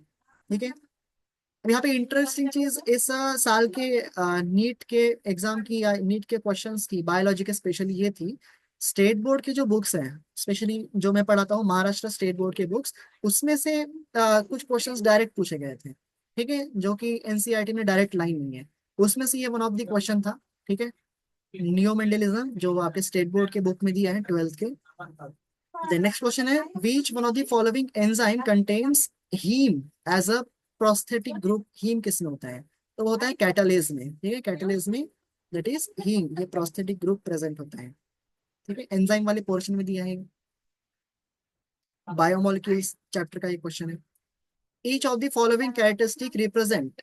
ठीक है। अब यहाँ पे इंटरेस्टिंग चीज इस साल के नीट के एग्जाम की या नीट के क्वेश्चंस की बायोलॉजी के स्पेशली ये थी, स्टेट बोर्ड की जो बुक्स हैं, स्पेशली जो मैं पढ़ाता हूँ महाराष्ट्र स्टेट बोर्ड के बुक्स, उसमें से कुछ क्वेश्चंस डायरेक्ट पूछे गए थे, ठीक है, जो कि एनसीईआरटी में डायरेक्ट लाइन नहीं है, उसमें से ये वन ऑफ द क्वेश्चन था, ठीक है। नियो मेंडेलिज्म जो आपके स्टेट बोर्ड के बुक में दिया है 12th के। The next question है which one of the following enzyme contains heme as a prosthetic group, heme किसमें होता है, तो वो होता है कैटालेज में, ठीक है, कैटालेज में दैट इज heme, ये prosthetic group प्रेजेंट होता है, ठीक है, एंजाइम वाले पोर्शन में दिया है। बायोमोलिक्यूल्स चैप्टर का एक क्वेश्चन है। Each of the following characteristic represent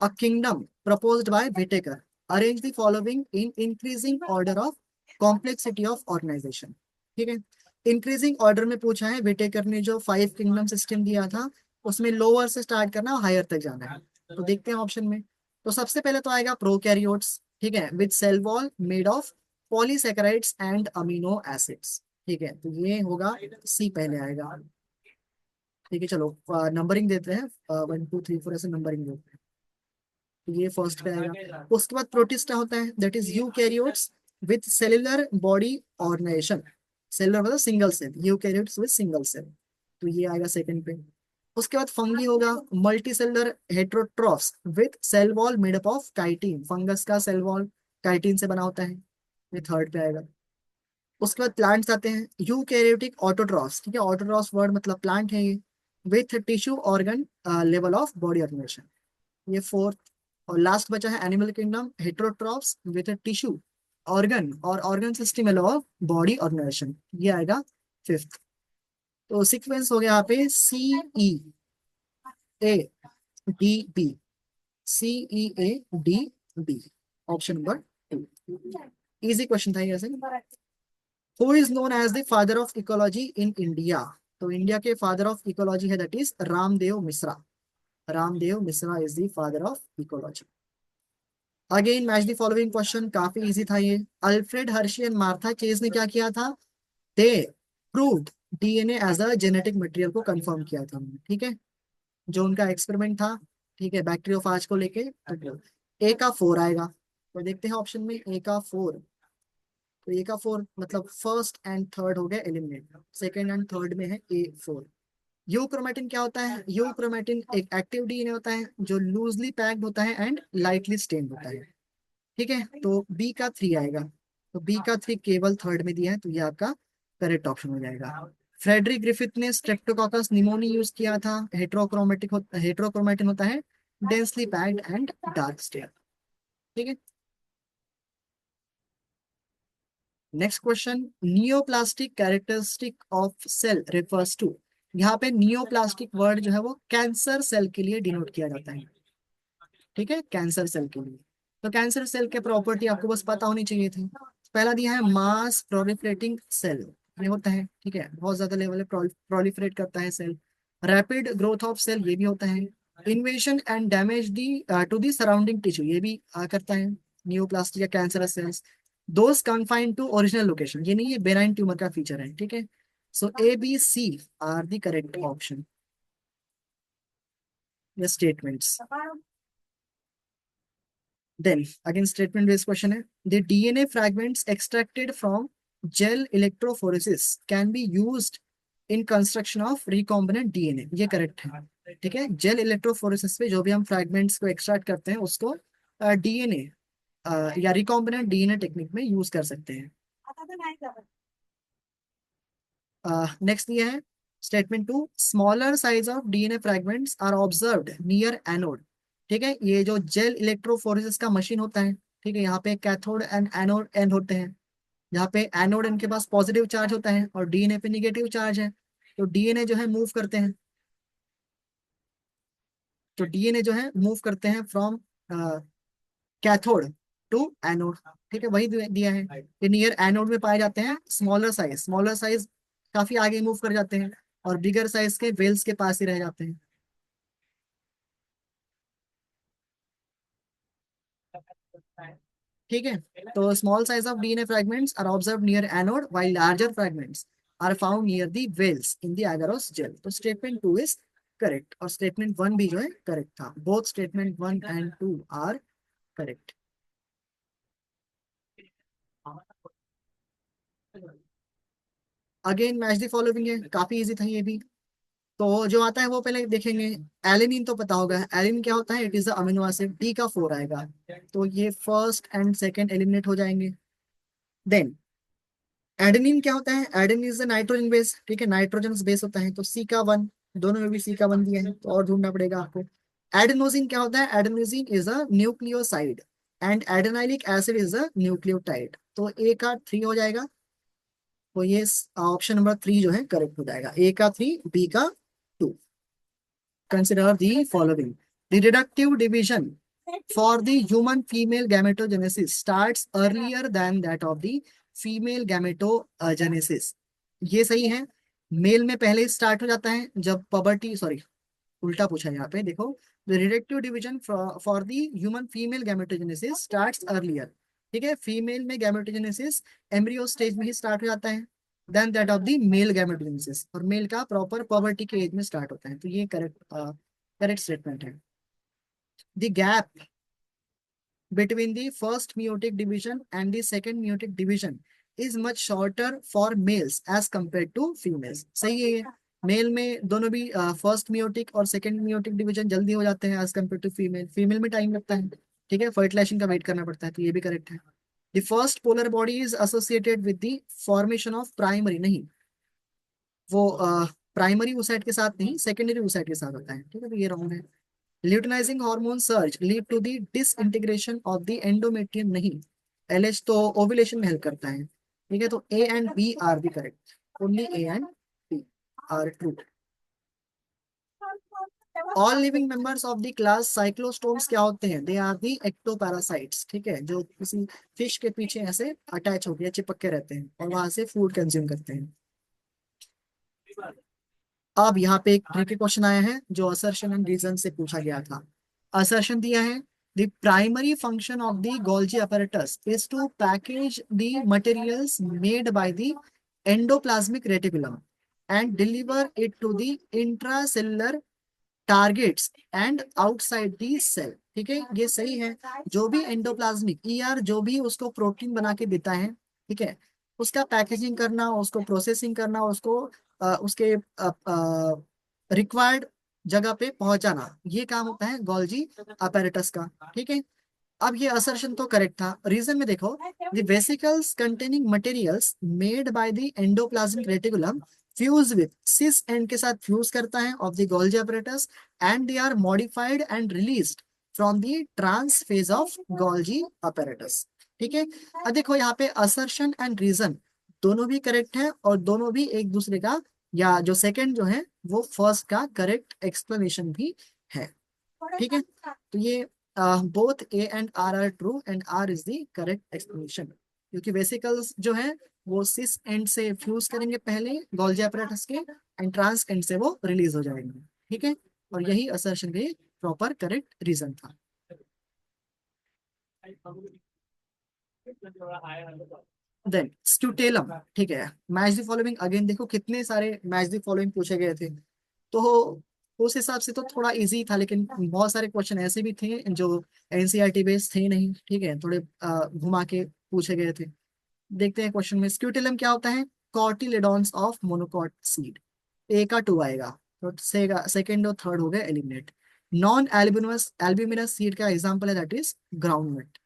a kingdom proposed by Whittaker, arrange the following in increasing order of complexity of organisation, ठीक है। इंक्रीजिंग ऑर्डर में पूछा है, विटेकर ने जो 5 किंगडम सिस्टम दिया था उसमें लोअर से स्टार्ट करना और हायर तक जाना है। तो देखते हैं ऑप्शन में। तो सबसे पहले तो आएगा प्रोकैरियोट्स, ठीक है, with cell wall made of polysaccharides and amino acids, ठीक है, तो ये होगा सी पहले आएगा, ठीक है। चलो नंबरिंग देते हैं, 1 2 3 4 ऐसे नंबरिंग देते हैं। तो ये फर्स्ट पे आएगा। उसके बाद प्रोटिस्टा होता है that is eukaryotes with cellular body organisation, cellular मतलब single cell, eukaryotes with single cell, तो ये आएगा सेकंड पे। उसके बाद फंगी होगा multi cellular heterotrophs with cell wall made up of chitin, fungus का सेल वॉल काइटिन से बना होता है, ये थर्ड पे आएगा। उसके बाद प्लांट्स आते हैं यूकैरियोटिक ऑटोट्रॉफ्स, ठीक है, ऑटोट्रॉफ्स वर्ड मतलब प्लांट है ये, with tissue organ level of body organisation, ये फोर्थ। और लास्ट बचा है animal kingdom heterotrophs with tissue organ और organ system level of body organisation, ये आएगा फिफ्थ। तो सीक्वेंस हो गया यहाँ पे CEADB, CEADB, option number 2। Easy question था ये ऐसे। Who is known as the father of ecology in India, तो इंडिया के फादर ऑफ इकोलॉजी है that is Ramdev Mishra, Ramdev Mishra is the father of ecology. Again match the following question, काफी easy था ये। Alfred Hershey and Martha Chase ने क्या किया था, they proved DNA as a genetic material को कंफर्म किया था उन्होंने, ठीक है, जो उनका एक्सपेरिमेंट था, ठीक है, बैक्टीरियोफाज को लेके। ए का 4 आएगा, तो देखते हैं ऑप्शन में ए का 4, तो ए का 4 मतलब फर्स्ट एंड थर्ड हो गया एलिमिनेट, सेकंड एंड थर्ड में है A4। यूक्रोमेटिन क्या होता है, यूक्रोमेटिन एक एक्टिव डीएनए होता है जो लूजली पैक्ड होता है एंड लाइटली स्टेन्ड होता है, ठीक है, तो बी का 3 आएगा, तो बी का 3 केवल थर्ड में दिया है, तो ये आपका करेक्ट ऑप्शन हो जाएगा। फ्रेडरिक ग्रिफिथ ने स्ट्रेप्टोकोकस निमोनी यूज किया था, हेट्रोक्रोमेटिन होता है densely packed and dark state, ठीक है। Next question, neoplastic characteristic of cell refers to, यहाँ पे नियोप्लास्टिक वर्ड जो है वो कैंसर सेल के लिए डिनोट किया जाता है, ठीक है, कैंसर सेल के लिए। तो कैंसर सेल के प्रॉपर्टी आपको बस पता होनी चाहिए थी। पहला दिया है मास प्रोलिफरेटिंग सेल, ये होता है, ठीक है, बहुत ज्यादा लेवल पे प्रोलिफरेट करता है cell. Rapid growth of cell, ये भी होता है। Invasion and damage the to the surrounding tissue, ये भी करता है नियोप्लास्टिक या cancerous cells. Those confined to original location, ये नहीं, ये बेनाइन ट्यूमर का फीचर है, ठीक है। So A B C are the correct option, the statements. Then, again, statement-based question है. The DNA fragments extracted from gel electrophoresis can be used in construction of recombinant DNA. ये correct है, ठीक है। Gel electrophoresis पे जो भी हम fragments को एक्सट्रैक्ट करते हैं उसको डीएनए या रिकॉम्बिनेंट डीएनए टेक्निक में यूज कर सकते हैं। नेक्स्ट ये है statement 2, smaller size of DNA fragments are observed near anode, ठीक है, ये जो जेल इलेक्ट्रोफोरेसिस का मशीन होता है, ठीक है, यहाँ पे कैथोड एंड एनोड एंड होते हैं, यहाँ पे एनोड एंड के पास पॉजिटिव चार्ज होता है और डीएनए पे निगेटिव चार्ज है, तो डीएनए जो है मूव करते हैं, तो डीएनए जो है मूव करते हैं फ्रॉम कैथोड टू एनोड, ठीक है, वही दिया है कि नियर एनोड में पाए जाते हैं स्मॉलर साइज काफी आगे मूव कर जाते हैं और बिगर साइज के वेल्स के पास ही रह जाते हैं। ठीक है, तो small size of DNA fragments are observe near anode while larger fragments are found near the wells in the agarose gel, तो स्टेटमेंट 2 इज करेक्ट और स्टेटमेंट 1 भी जो है करेक्ट था, both statement 1 and 2 are correct. Again match the following है, काफी easy था ये भी। तो जो आता है वो पहले देखेंगे। एलिनिन तो पता होगा, एलिनिन क्या होता है, it is amino acid, D का 4 आएगा, तो ये फर्स्ट एंड सेकंड एलिमिनेट हो जाएंगे। देन एडेनिन क्या होता है, एडेनिन इज नाइट्रोजन बेस, ठीक है, नाइट्रोजन बेस होता है, तो सी का 1, दोनों में भी सी का 1 दिया है तो और ढूंढना पड़ेगा आपको। एडेनोसिन क्या होता है, adenosine is a nucleoside and एडेनाइलिक acid is a nucleotide, तो ए का 3 हो जाएगा, तो ये ऑप्शन नंबर 3 जो है करेक्ट हो जाएगा, ए का 3 बी का 2। Consider the following. The reductive division for the human female gametogenesis starts earlier than that of the female gametogenesis. ये सही है, मेल में पहले स्टार्ट हो जाता है जब पबर्टी, सॉरी उल्टा पूछा है यहाँ पे, देखो, the reductive division for the human female gametogenesis starts earlier, ठीक है, फीमेल में गैमेटोजेनेसिस एम्ब्रियो स्टेज में ही स्टार्ट हो जाता है then that of the male gametogenesis, और मेल का प्रॉपर पबर्टी के एज में स्टार्ट होता है, तो ये करेक्ट स्टेटमेंट है। The gap between the first meiotic division and the second meiotic division is much shorter for males as compare to females. सही है ये। मेल में दोनों भी फर्स्ट मियोटिक और सेकंड मियोटिक डिवीजन जल्दी हो जाते हैं as compare to female. Female में टाइम लगता है, ठीक है, फर्टिलाइजेशन का वेट करना पड़ता है, तो ये भी करेक्ट है। The first polar body is associated with the formation of primary, नहीं, वो प्राइमरी oocyte के साथ नहीं, सेकेंडरी oocyte के साथ होता है, ठीक है, तो ये रॉन्ग है। Luteinising hormone surge lead to the disintegration of the endometrium, नहीं, एलएच तो ओव्यूलेशन में हेल्प करता है, ठीक है, तो A and B are the correct, only A and B are true. All living members of the class cyclostomes क्या होते हैं? दे आर दी एक्टोपैरासाइट्स, ठीक है, जो किसी फिश के पीछे ऐसे अटैच होकर चिपक के रहते हैं और वहां से फूड कंज्यूम करते हैं। अब यहाँ पे एक ट्रिकी क्वेश्चन आया है जो असर्शन एंड रीजन से पूछा गया था। असर्शन दिया है the primary function of the Golgi apparatus is to package the materials made by the endoplasmic reticulum and deliver it to the intracellular targets and outside the cell, ठीक है, ये सही है। जो भी एंडोप्लाज्मिक ईआर जो भी उसको प्रोटीन बना के देता है, ठीक है, उसका पैकेजिंग करना, उसको प्रोसेसिंग करना, उसको उसके रिक्वायर्ड जगह पे पहुंचाना, ये काम होता है गोल्जी अपैरेटस का, ठीक है। अब ये असर्शन तो करेक्ट था। रीजन में देखो, the vesicles containing materials made by the endoplasmic reticulum fuse with cis end के साथ फ्यूज करता है of the Golgi apparatus and they are modified and released from the trans face of Golgi apparatus, ठीक है। अब देखो यहाँ पे असर्शन एंड रीजन दोनों भी करेक्ट है और दोनों भी एक दूसरे का, या जो सेकंड जो है वो फर्स्ट का करेक्ट एक्सप्लेनेशन भी है, ठीक है। तो ये both A and R true and R is the correct explanation, क्योंकि वेसिकल्स जो है वो सिस एंड से फ्यूज करेंगे पहले गोल्जी apparatus के, एंड ट्रांस एंड से वो रिलीज हो जाएंगे, ठीक है, और यही असर्शन के प्रॉपर करेक्ट रीजन था। देन स्क्यूटेलम, ठीक है, मैच द फॉलोइंग अगेन, देखो कितने सारे मैच द फॉलोइंग पूछे गए थे, तो उस हिसाब से तो थोड़ा इजी था, लेकिन बहुत सारे क्वेश्चन ऐसे भी थे जो एनसीईआरटी बेस्ड थे नहीं, ठीक है, थोड़े घुमा के पूछे गए थे। देखते हैं क्वेश्चन में, स्क्यूटेलम क्या होता है? कॉटिलेडॉन्स ऑफ मोनोकॉट सीड, ए का टू आएगा, तो सेकंड और थर्ड हो गए eliminate. Non albuminous albuminous seed का एग्जांपल है दैट इज ग्राउंडनट,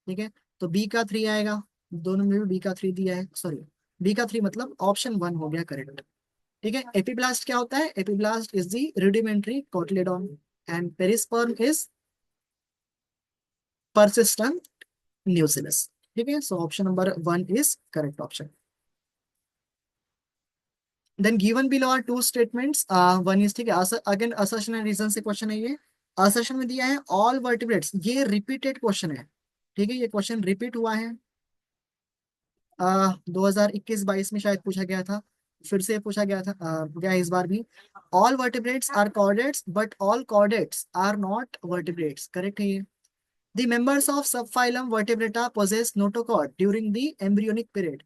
ठीक है, तो बी का थ्री आएगा, दोनों में भी बी का थ्री दिया है, सॉरी, बी का थ्री मतलब ऑप्शन वन हो गया करेक्ट, ठीक है। एपिब्लास्ट क्या होता है? Epiblast is the rudimentary cotyledon and perisperm is persistent nucellus, ठीक है, so option number one is correct option. Then given below are two statements, one is, ठीक है, अगेन असर्शन एंड रीजन से क्वेश्चन है ये। असर्शन में दिया है ऑल वर्टिब्रेट्स, ये रिपीटेड क्वेश्चन है, ठीक है, ये क्वेश्चन रिपीट हुआ है 2021-22 में शायद पूछा गया था, फिर से पूछा गया था गया इस बार भी। All vertebrates are chordates but all chordates are not vertebrates, correct है ये। The members of subphylum Vertebrata possess notochord during the embryonic period.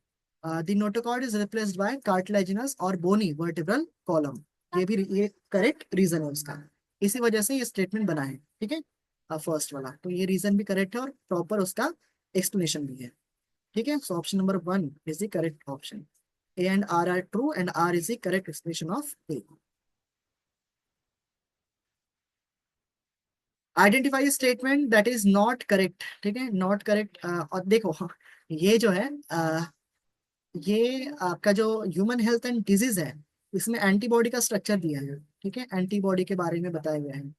The notochord is replaced by cartilaginous or bony vertebral column. ये correct reason है उसका, इसी वजह से ये statement बना है, ठीक है, फर्स्ट वाला, तो ये रीजन भी करेक्ट है और प्रॉपर उसका एक्सप्लेनेशन भी है, ठीक है, so option number one is the correct option. A and R true and R is the correct explanation of A. Identify statement that is not correct, ठीक है, नॉट करेक्ट, और देखो ये जो है ये आपका जो ह्यूमन हेल्थ एंड डिजीज है, इसमें एंटीबॉडी का स्ट्रक्चर दिया है, ठीक है, एंटीबॉडी के बारे में बताया गया है।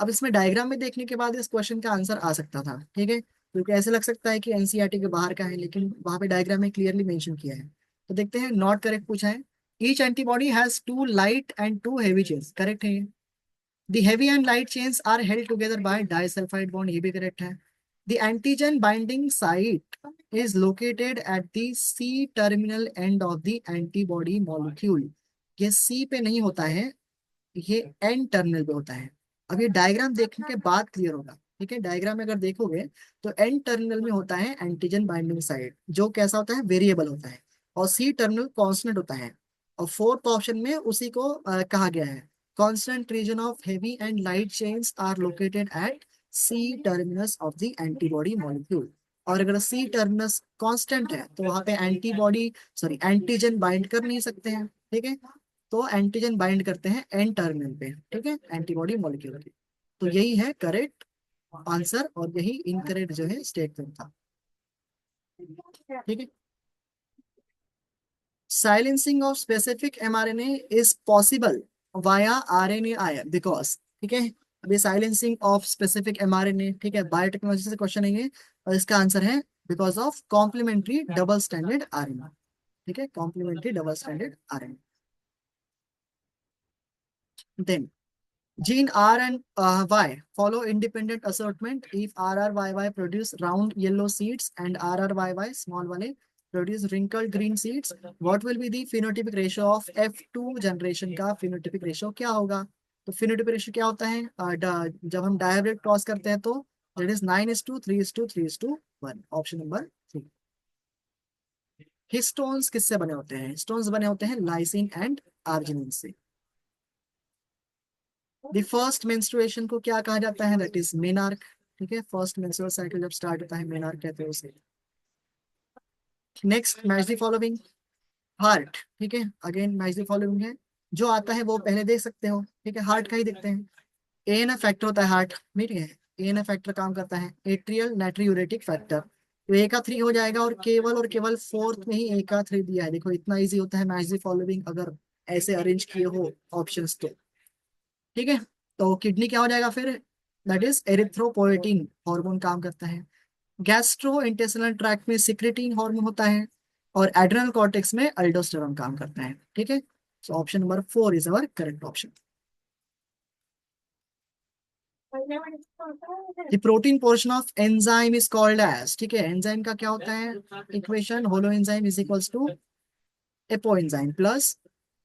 अब इसमें डायग्राम में देखने के बाद इस क्वेश्चन का आंसर आ सकता था, ठीक है, क्योंकि ऐसे लग सकता है कि एनसीईआरटी के बाहर का है, लेकिन वहां पे डायग्राम में क्लियरली मेंशन किया है। तो देखते हैं, नॉट करेक्ट पूछा है। Each antibody has two light and two heavy chains, correct है ये। The heavy and light chains are held together by disulfide bond, ये भी करेक्ट है। The antigen binding site is located at the C terminal end of the antibody molecule, ये C पे नहीं होता है, ये N टर्मिनल पे होता है। अब ये डायग्राम देखने के बाद क्लियर होगा, ठीक है, डायग्राम में अगर देखोगे तो N टर्मिनल में होता है एंटीजन बाइंडिंग साइट, जो कैसा होता है, वेरिएबल होता है, और C टर्मिनल कांस्टेंट होता है, और फोर्थ ऑप्शन में उसी को कहा गया है, constant region of heavy and light chains are located at C terminus of the antibody molecule. और अगर सी टर्मिनस कांस्टेंट है तो वहां पे एंटीबॉडी, सॉरी एंटीजन बाइंड कर नहीं सकते हैं, ठीक है। तो एंटीजन बाइंड करते हैं एन टर्मिनल पे, ठीक है, एंटीबॉडी मॉलिक्यूल की। तो यही है करेक्ट आंसर और यही इनकरेक्ट जो है स्टेटमेंट था, ठीक है। Silencing of specific mRNA is possible via RNAi because, ठीक है। अभी साइलेंसिंग ऑफ स्पेसिफिक एमआरएनए, ठीक है, बायोटेक्नोलॉजी से क्वेश्चन है ये, और इसका आंसर है because of complementary double stranded RNA, ठीक है, complementary double stranded RNA. Then gene R and Y follow independent assortment if RRYY produce round yellow seeds and RRYY small वाले produce wrinkled green seeds, what will be the phenotypic ratio of F2 generation का phenotypic ratio क्या होगा? तो phenotypic ratio क्या होता है? जब हम डायब्रेट क्रॉस करते हैं तो that is 9:3:3:1, option number 3। Histones किससे बने होते हैं? हिस्टोन्स बने होते हैं लाइसिन एंड आर्जिनिन से। द फर्स्ट मेंस्ट्रुएशन को क्या कहा जाता है? दैट इज मेनार्क, ठीक है, फर्स्ट मेंस्ट्रुअल साइकिल जब स्टार्ट होता है मेनार्क कहते हैं उसे। Next match the following, heart, ठीक है, अगेन मैच द फॉलोइंग है, जो आता है वो पहले देख सकते हो, ठीक है, हार्ट का ही देखते हैं। एएनएफ फैक्टर होता है हार्ट, ठीक है, एएनएफ फैक्टर काम करता है एट्रियल नाइट्रियूरेटिक फैक्टर, तो ए का 3 हो जाएगा और केवल फोर्थ में ही ए का 3 दिया है। देखो इतना इजी होता है मैच द फॉलोइंग अगर ऐसे अरेंज किए हो ऑप्शंस तो, ठीक है। तो किडनी क्या हो जाएगा फिर? दैट इज एरिथ्रोपोएटिन हार्मोन काम करता है। गैस्ट्रो इंटेस्टिनल ट्रैक्ट में सिक्रेटिन हार्मोन होता है और एड्रेनल कॉर्टेक्स में अल्डोस्टेरोन काम करता है, ठीक है। So option number 4 is our correct option. The protein portion of enzyme is called as, ठीक है, एंजाइम का क्या होता है equation? Holo enzyme is equals to apo enzyme plus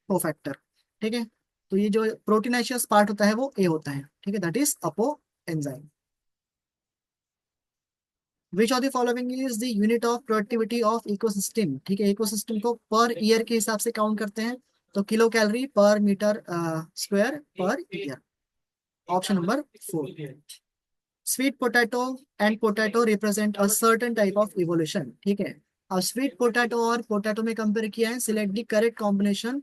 cofactor, ठीक है। तो ये जो प्रोटीनाशियस पार्ट होता है वो ए होता है, ठीक है, that is apoenzyme. Which of the following is the unit of productivity of ecosystem, ठीक है, इकोसिस्टम को पर ईयर के हिसाब से काउंट करते हैं, तो kilo calorie per metre square per year, option number 4। Sweet potato and potato represent a certain type of evolution, ठीक है। अब स्वीट पोटैटो और पोटैटो में कंपेयर किया है, select the correct combination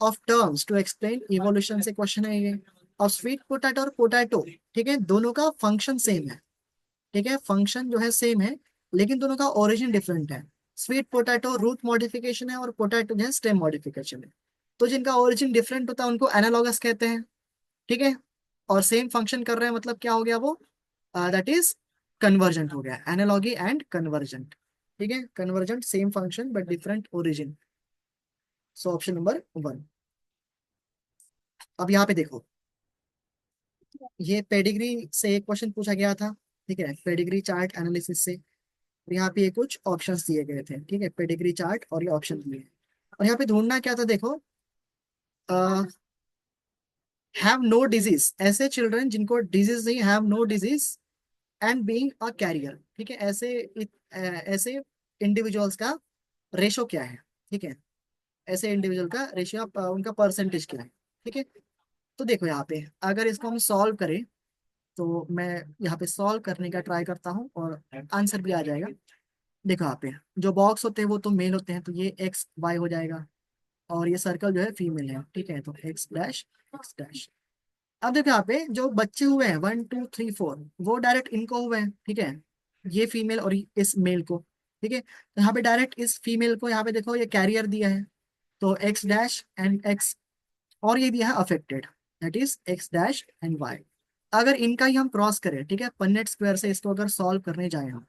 of terms to explain evolution से question है ये। और स्वीट पोटैटो और पोटैटो, ठीक है, दोनों का फंक्शन सेम है, ठीक है, फंक्शन जो है सेम है लेकिन दोनों का ओरिजिन डिफरेंट है। स्वीट पोटैटो रूट मॉडिफिकेशन है और पोटैटो जो है स्टेम मॉडिफिकेशन है। तो जिनका ओरिजिन डिफरेंट होता है उनको एनालॉगस कहते हैं, ठीक है। और सेम फंक्शन कर रहे हैं मतलब क्या हो गया वो? दैट इज कन्वर्जेंट हो गया, एनालॉगी एंड कन्वर्जेंट, ठीक है, convergent same function but different origin. So option number 1। अब यहाँ पे देखो, ये पेडिग्री से एक क्वेश्चन पूछा गया था, ठीक है, पेडिग्री चार्ट एनालिसिस से। और यहाँ पे ये कुछ ऑप्शंस दिए गए थे, ठीक है, पेडिग्री चार्ट और ये ऑप्शन दिए हैं। और यहाँ पे ढूंढना क्या था देखो, हैव नो डिजीज, ऐसे चिल्ड्रन जिनको डिजीज नहीं, have no disease and being a carrier, ठीक है, ऐसे इंडिविजुअल्स का रेशो क्या है, ठीक है, ऐसे इंडिविजुअल का रेशियो उनका परसेंटेज क्या है, ठीक है। तो देखो यहाँ पे अगर इसको हम सॉल्व करें तो मैं यहाँ पे सॉल्व करने का ट्राई करता हूँ और आंसर भी आ जाएगा। देखो यहाँ पे जो बॉक्स होते हैं वो तो मेल होते हैं, तो ये एक्स वाई हो जाएगा और ये सर्कल जो है फीमेल है, ठीक है, तो एक्स डैश एक्स डैश। अब देखो यहाँ पे जो बच्चे हुए हैं 1 2 3 4 वो डायरेक्ट इनको हुए हैं, ठीक है, ये फीमेल और इस मेल को, ठीक है, तो यहाँ पे डायरेक्ट इस फीमेल को यहाँ पे देखो ये कैरियर दिया है, तो एक्स डैश एंड एक्स, और ये दिया है affected, that is X dash and Y. अगर इनका ही हम क्रॉस करें, ठीक है, पन्नेट स्क्वायर से इसको अगर सॉल्व करने जाए हम,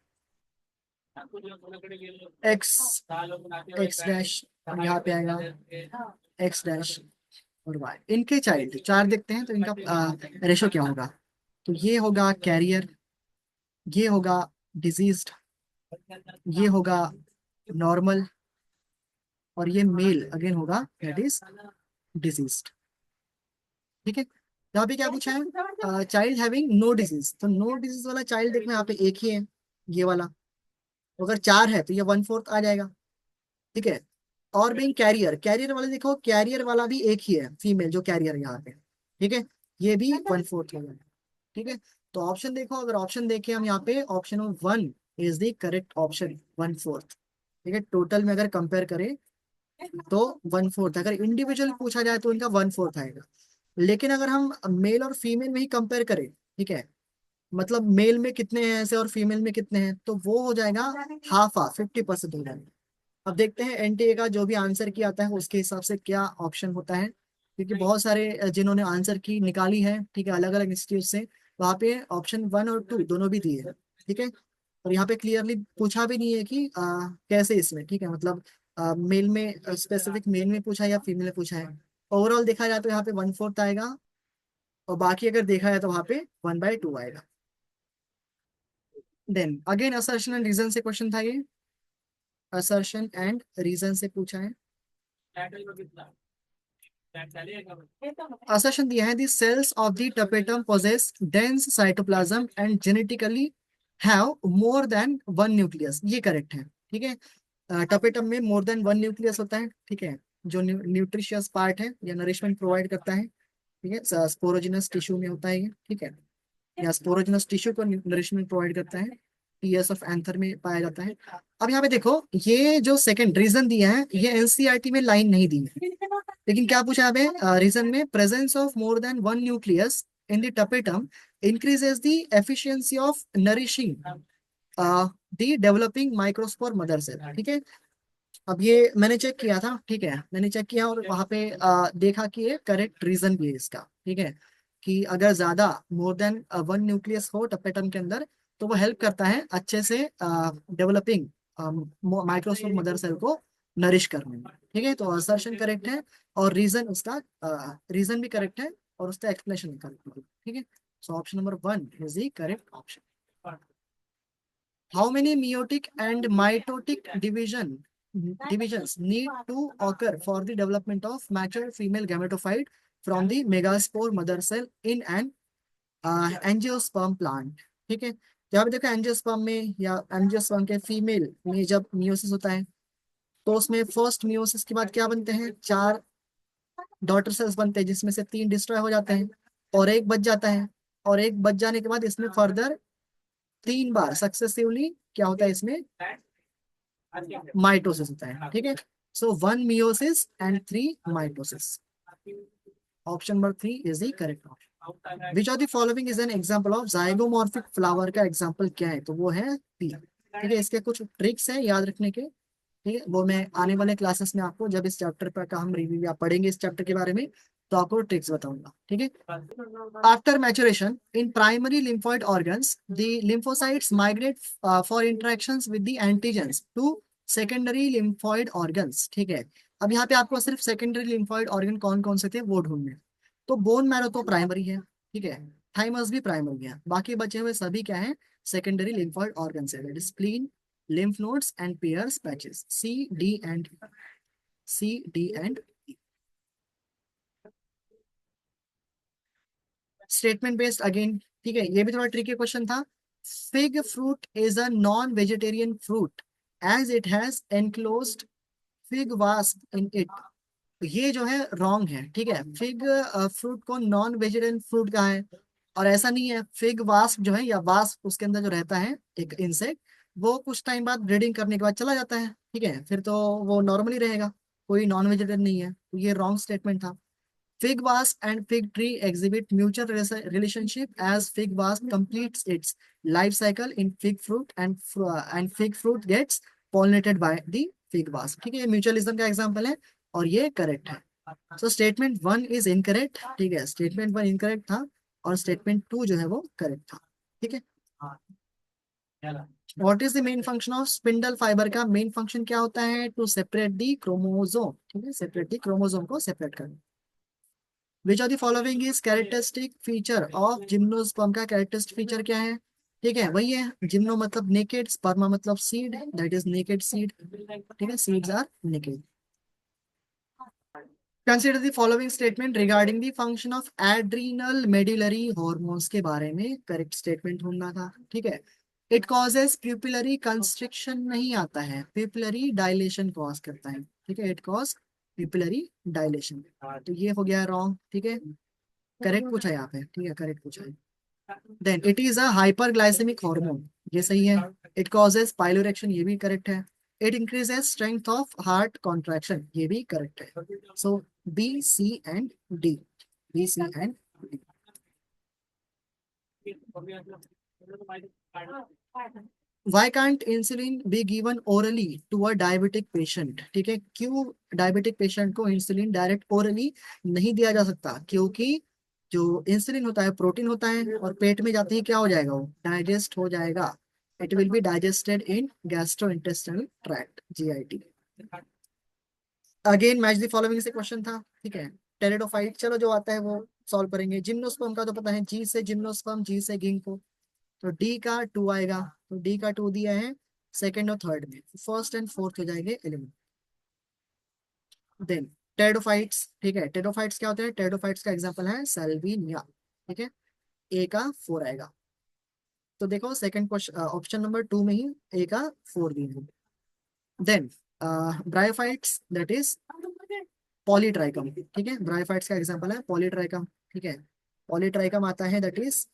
एक्स एक्स डैश और यहाँ पे आएगा एक्स डैश और वाई, इनके चाइल्ड चार देखते हैं तो इनका रेशो क्या होगा? तो ये होगा कैरियर, ये होगा डिजीज्ड, ये होगा नॉर्मल और ये मेल अगेन होगा दैट इज डिजीज्ड, ठीक है। तो यहाँ पे क्या पूछा है? चाइल्ड हैविंग नो डिजीज, तो नो डिजीज वाला चाइल्ड देखना यहाँ पे एक ही है, ये वाला। तो अगर चार है तो ये 1/4 आ जाएगा, ठीक है। और बीइंग कैरियर, कैरियर वाले देखो कैरियर वाला भी एक ही है फीमेल जो कैरियर यहाँ पे, ठीक है, ये भी 1/4 हो जाएगा, ठीक है। तो ऑप्शन देखो, अगर ऑप्शन देखें हम यहाँ पे option 1 is the correct option, 1/4। ठीक है, टोटल में अगर कंपेयर करें तो 1/4, अगर इंडिविजुअल पूछा जाए तो इनका 1/4 आएगा। लेकिन अगर हम मेल और फीमेल में ही कंपेयर करें, ठीक है, मतलब मेल में कितने हैं ऐसे और फीमेल में कितने हैं, तो वो हो जाएगा हाफ हाफ, 50% हो जाएगा। अब देखते हैं एनटीए का जो भी आंसर की आता है उसके हिसाब से क्या ऑप्शन होता है, क्योंकि बहुत सारे जिन्होंने आंसर की निकाली है, ठीक है, अलग अलग इंस्टीट्यूट से, वहाँ पे ऑप्शन 1 और 2 दोनों भी दिए हैं। ठीक है, और यहाँ पे क्लियरली पूछा भी नहीं है कि कैसे इसमें, ठीक है, मतलब मेल में स्पेसिफिक मेल में पूछा है या फीमेल में पूछा है। ओवरऑल देखा जाए तो यहाँ पे 1/4 आएगा, और बाकी अगर देखा जाए तो वहाँ पे 1/2 आएगा। Then again assertion and reason से क्वेश्चन था ये, असर्शन एंड रीजन से पूछा है। assertion दिया है, the cells of the tapetum possess dense cytoplasm and genetically have more than one nucleus, ये करेक्ट है। ठीक है, टपेटम में मोर देन वन न्यूक्लियस होता है, ठीक है, जो न्यूट्रिशियस पार्ट है या नरिशमेंट प्रोवाइड करता है। ठीक है, स्पोरोजिनस टिश्यू में होता है ये, ठीक है, या स्पोरोजिनस टिश्यू को नरिशमेंट प्रोवाइड करता है, टीएस ऑफ एंथर में पाया जाता है। अब यहाँ पे देखो, ये जो सेकंड रीजन दिया है ये एनसीईआरटी में लाइन नहीं दी है, लेकिन क्या पूछा है रीजन में, presence of more than one nucleus in the tapetum increases the efficiency of nourishing the developing microspore mother cell. ठीक है, अब ये मैंने चेक किया था, ठीक है, मैंने चेक किया और वहां पे देखा कि ये करेक्ट रीजन भी है इसका। ठीक है, कि अगर ज्यादा मोर देन वन न्यूक्लियस हो टपेटम के अंदर, तो वो हेल्प करता है अच्छे से डेवलपिंग माइक्रोस्कोप मदर सेल को नरिश करने में। ठीक है, तो असर्शन करेक्ट है, और रीजन उसका, रीजन भी करेक्ट है, और उसका एक्सप्लेनेशन भी करेक्ट है। ठीक है, so option number 1 is the correct option. How many meiotic and mitotic divisions need to occur for the development of mature female gametophyte from the megaspore mother cell in an angiosperm plant? ठीक है, जब देखो angiosperm में या angiosperm के female में जब meiosis होता है, तो उसमें फर्स्ट मियोसिस के बाद क्या बनते हैं, 4 डॉटर सेल्स बनते हैं, जिसमें से 3 डिस्ट्रॉय हो जाते हैं और एक बच जाता है। और एक बच जाने के बाद इसमें फर्दर 3 बार सक्सेसिवली क्या होता है, इसमें माइटोसिस होता है। ठीक है, सो 1 meiosis and 3 mitosis. Option number 3 is the correct option. Which of the following is an example of zygomorphic flower, का एग्जांपल क्या है, तो वो है पी। ठीक है, इसके कुछ ट्रिक्स हैं याद रखने के, ठीक है, वो मैं आने वाले क्लासेस में आपको, जब इस चैप्टर पर का हम रिव्यू या पढ़ेंगे इस चैप्टर के बारे में, तो आपको ट्रिक्स बताऊंगा। ठीक है, after maturation in primary lymphoid organs, the lymphocytes migrate for interactions with the antigens to secondary lymphoid organs। ठीक है, अब यहाँ पे आपको सिर्फ सेकेंडरी लिम्फॉइड ऑर्गन कौन कौन से थे वो ढूंढने हैं। तो बोन मैरो तो प्राइमरी है, ठीक है, थाइमस भी प्राइमरी है, बाकी बचे हुए सभी क्या है, सेकेंडरी लिम्फॉइड ऑर्गन है, that is spleen, lymph nodes and Peyer's patches, C, D and statement based again. ठीक है, ये भी थोड़ा ट्रिकी क्वेश्चन था। Fig fruit is a non vegetarian fruit as it has enclosed fig wasp in it. ये जो है wrong है। ठीक है, फिग फ्रूट को नॉन वेजिटेरियन फ्रूट कहा है, और ऐसा नहीं है। फिग वास्प जो है, या वास्प उसके अंदर जो रहता है एक इंसेक्ट, वो कुछ टाइम बाद ब्रीडिंग करने के बाद चला जाता है। ठीक है, फिर तो वो नॉर्मली रहेगा, कोई नॉन वेजिटेरियन नहीं है, तो ये रॉन्ग स्टेटमेंट था। Fig wasp and fig tree exhibit mutual relationship as fig wasp completes its life cycle in fig fruit, and fig fruit gets pollinated by the fig wasp। ठीक है, ये mutualism का example है, और ये correct है। So statement 1 is incorrect. ठीक है, स्टेटमेंट 1 इनकरेक्ट था, और स्टेटमेंट 2 जो है वो करेक्ट था। ठीक है, what is the main function of spindle fibre, का मेन फंक्शन क्या होता है, टू सेपरेट दी क्रोमोजोम। ठीक है, सेपरेट दी क्रोमोजोम को सेपरेट करना। विच of the following is characteristic feature of gymnosperm, का कैरेक्टरिस्टिक फीचर क्या है, ठीक है, वही है, जिम्नो मतलब नेकेड, स्पर्मा मतलब seed, that is naked seed. ठीक है, seeds are naked. Consider the following statement regarding the function of adrenal medullary hormones, के बारे में करेक्ट स्टेटमेंट ढूंढना था। ठीक है, इट कॉजेस प्यूपिलरी कंस्ट्रिक्शन नहीं आता है, प्यूपिलरी डायलेशन कॉज करता है। ठीक है, इट कॉज प्यूपिलरी डायलेशन, तो ये हो गया रॉन्ग। ठीक है, करेक्ट पूछा है यहाँ पे, ठीक है, करेक्ट पूछा है। Then it is a hyperglycaemic hormone, ये सही है। इट कॉजेज पाइलोरेक्शन, ये भी करेक्ट है। It increases strength of heart contraction, ये भी करेक्ट है। So B, C and D, B, C and D. Why can't insulin be given orally to a diabetic patient? ठीक है, क्यों डायबिटिक पेशेंट को इंसुलिन डायरेक्ट ओरली नहीं दिया जा सकता? क्योंकि जो इंसुलिन होता है प्रोटीन होता है, और पेट में जाते ही क्या हो जाएगा, वो डाइजेस्ट हो जाएगा। It will be digested in gastro intestinal tract, GIT. Again match the following से क्वेश्चन था, ठीक है। टेरिडोफाइट, चलो जो आता है वो सॉल्व करेंगे। जिम्नोस्पर्म का तो पता है, जी से जिम्नोस्पर्म, जी से गिंको, तो डी का 2 आएगा। तो डी का 2 दिया है सेकंड और थर्ड में, फर्स्ट एंड फोर्थ हो जाएंगे एलिमेंट। देन टेरिडोफाइट्स, ठीक है। टेरिडोफाइट्स क्या होते हैं? टेरिडोफाइट्स का एग्जांपल है सेल्विनिया, ठीक है। ए का 4 आएगा। तो देखो सेकंड क्वेश्चन, ऑप्शन नंबर 2 में ही ए का 4 दिया। Then bryophytes, that is polytrichum, ठीक है। ब्रायोफाइट्स का एग्जांपल है पॉलीट्राइकम, ठीक है। पॉलीट्राइकम आता है, दैट इज,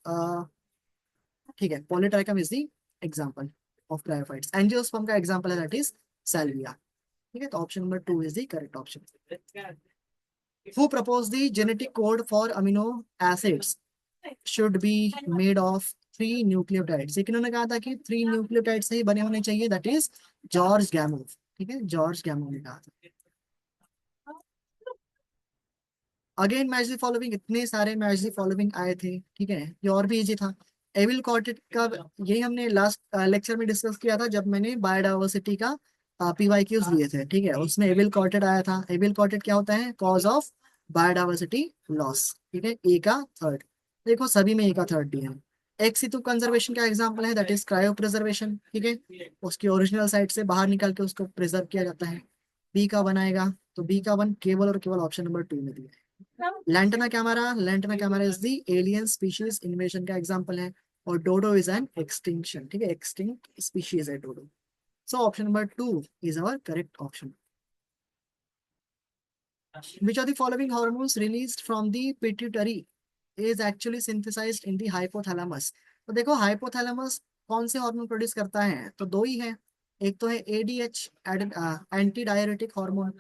ठीक है, Polytrichum is the example of bryophytes. Angiosperm का एग्जांपल है, दैट इज salvia, ठीक है। तो option number 2 is the correct option. Who propose the genetic code for amino acids should be made of 3 nucleotides? एक इन्होंने कहा था कि 3 न्यूक्लियोटाइड से ही बने होने चाहिए, दैट इज जॉर्ज गैमोव, ठीक है। जॉर्ज गैमोव ने कहा था। अगेन मैच द फॉलोइंग, इतने सारे मैच द फॉलोइंग आए थे, ठीक है। ये और भी इजी था। एविल कॉर्टेट का, यही हमने लास्ट लेक्चर में डिस्कस किया था जब मैंने बायोडाइवर्सिटी का पीवाईक्यूज लिए थे, ठीक है। उसमें एविल कॉर्टेट आया था। एविल कॉर्टेट क्या होता है? कॉज ऑफ बायोडाइवर्सिटी लॉस, ठीक है। ए का थर्ड, देखो सभी में ए का थर्ड दिया है। एक्स सितु कंजर्वेशन का एग्जांपल है, दैट इज क्रायो प्रिजर्वेशन, ठीक है। उसकी ओरिजिनल साइट से बाहर निकाल के उसको प्रिजर्व किया जाता है। बी का 1 आएगा। तो बी का 1 केवल और केवल ऑप्शन नंबर 2 में दिया है। Lantana camara is the alien species invasion का एग्जांपल है। और डोडो इज एन एक्सटिंक्शन, ठीक है। एक्सटिंक्ट स्पीशीज है dodo. So option number 2 is our correct option. Which of the following hormones released from the pituitary is actually synthesized in the hypothalamus? तो देखो hypothalamus कौन से हार्मोन प्रोड्यूस करता है? तो दो ही है। एक तो है एडीएच, एंटी डायरेटिक हार्मोन,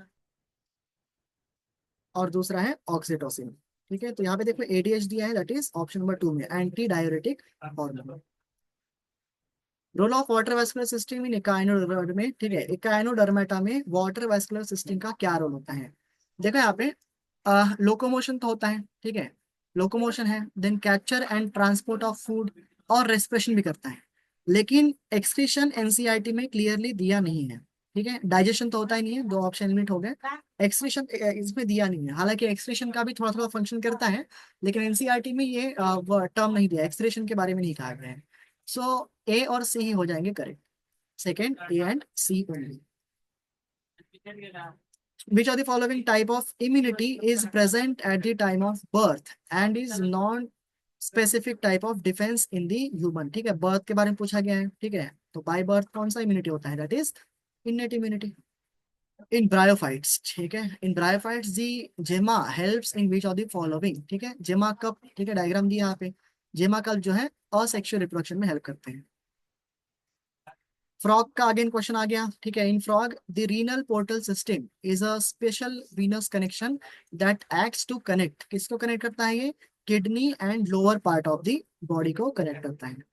और दूसरा है ऑक्सीटोसिन, ठीक है। तो यहाँ पे देखो एडीएच दिया है, दैट इज ऑप्शन नंबर 2 में anti diuretic hormone. Role of water vascular system in echinoderma में, ठीक है। एकाइनोडर्मेटा में वाटर वेस्कुलर सिस्टम का क्या रोल होता है? देखो यहाँ पे लोकोमोशन तो होता है, ठीक है। लोकोमोशन है, then capture and transport of food, और रेस्पिरेशन भी करता है। लेकिन एक्सक्रीशन एनसीईआरटी में क्लियरली दिया नहीं है, ठीक है। डाइजेशन तो होता ही नहीं है, दो ऑप्शन एलिमिनेट हो गए। एक्सक्रीशन इसमें दिया नहीं है, हालांकि एक्सक्रीशन का भी थोड़ा थोड़ा फंक्शन करता है, लेकिन एनसीईआरटी में ये टर्म नहीं दिया, एक्सक्रीशन के बारे में नहीं कहा गया है। सो ए और सी ही हो जाएंगे correct, second A and C only. Which of the following type of immunity is present at the time of birth and is non-specific type of defense in the human? ठीक है, बर्थ के बारे में पूछा गया है, ठीक है। तो बाय बर्थ कौन सा इम्यूनिटी होता है? That is innate immunity. In bryophytes, ठीक है, इन ब्रायोफाइट्स दी जेमा helps in which of the following, ठीक है। जेमा कब, ठीक है, डायग्राम दिया यहाँ पे। जेमा कब जो है असेक्सुअल रिप्रोडक्शन में हेल्प करते हैं। फ्रॉग का अगेन क्वेश्चन आ गया, ठीक है। In frog the renal portal system is a special venous connection that acts to connect, किसको कनेक्ट करता है ये? Kidney and lower part of the body को कनेक्ट करता है।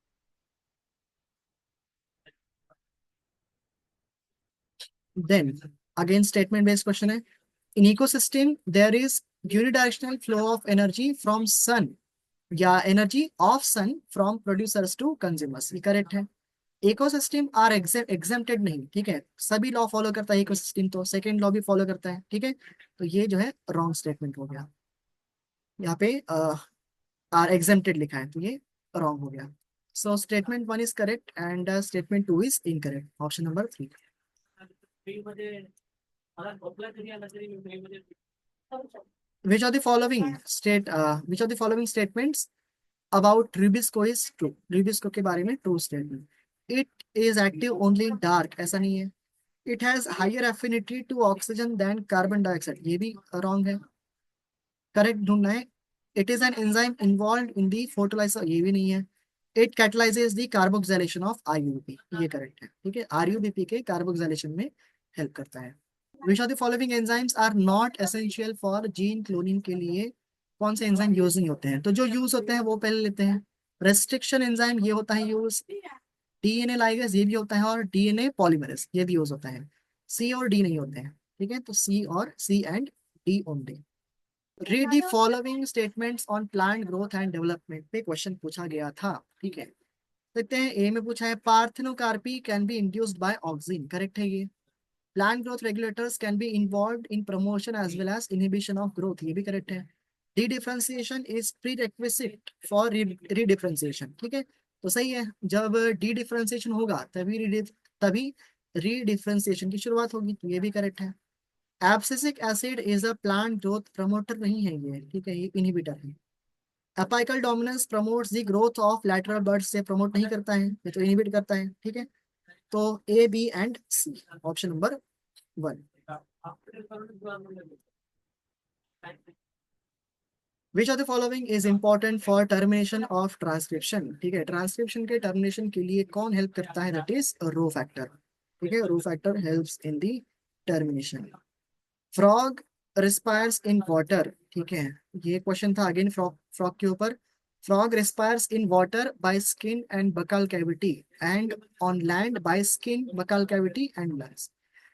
Then again statement based question है। In ecosystem there is unidirectional flow of energy from sun, या energy of sun from producers to consumers, ये correct है। Ecosystem are exempted नहीं, ठीक है। सभी लॉ फॉलो करता है इकोसिस्टम, तो सेकंड लॉ भी फॉलो करता है, ठीक है। तो ये जो है रॉन्ग स्टेटमेंट हो गया। यहाँ पे आर एग्जेम्प्टेड लिखा है, तो ये रॉन्ग हो गया। So statement 1 is correct and statement 2 is incorrect, option number 3। Which of the following which of the following statements about Rubisco is true? Rubisco के बारे में true statement. It is active only in dark, ऐसा नहीं है। It has higher affinity to oxygen than carbon dioxide, ये भी wrong है। Correct ढूंढना है। It is an enzyme involve in the photolysis, ये भी नहीं है। It कैटलाइजेस the carboxylation of RuBP, ये करेक्ट है, ठीक है, आरयूबीपी के कार्बोक्सिलेशन में हेल्प करता है। Which of the following enzymes are not essential for gene cloning के लिए कौन से एंजाइम यूज नहीं होते हैं? तो जो यूज होते हैं वो पहले लेते हैं। रेस्ट्रिक्शन एंजाइम ये होता है यूज, डीएनए लाइगेज ये भी होता है, और डीएनए पॉलीमरेज ये भी यूज होता है। सी और डी नहीं होते हैं, ठीक है, तो C and D only. Read the following statements on plant growth and development पे क्वेश्चन पूछा गया था, ठीक है। देखते हैं, ए में पूछा है parthenocarpy can be induced by auxin, correct है ये। Plant growth regulators can be involved in promotion as well as inhibition of growth, ये भी करेक्ट है। D dedifferentiation is prerequisite for redifferentiation, ठीक है, तो सही है, जब डी डिफरेंशिएशन होगा तभी रीडिफरेंशिएशन की शुरुआत होगी, तो ये भी करेक्ट है। Abscisic acid is a plant growth promoter नहीं है ये, ठीक है, ये इनहिबिटर है। Apical dominance promotes the growth of lateral buds, से प्रमोट नहीं करता है, ये तो इनहिबिट करता है, ठीक है। तो A B and C, option number 1। Which of the following is important for termination of transcription, ठीक है, ट्रांसक्रिप्शन के टर्मिनेशन के लिए कौन हेल्प करता है? दैट इज रो फैक्टर, ठीक है, rho factor helps in the termination. Frog respires in water, ठीक है, ये क्वेश्चन था अगेन फ्रॉग फ्रॉग के ऊपर। Frog respires in water by skin and buccal cavity and on land by skin buccal cavity and lungs.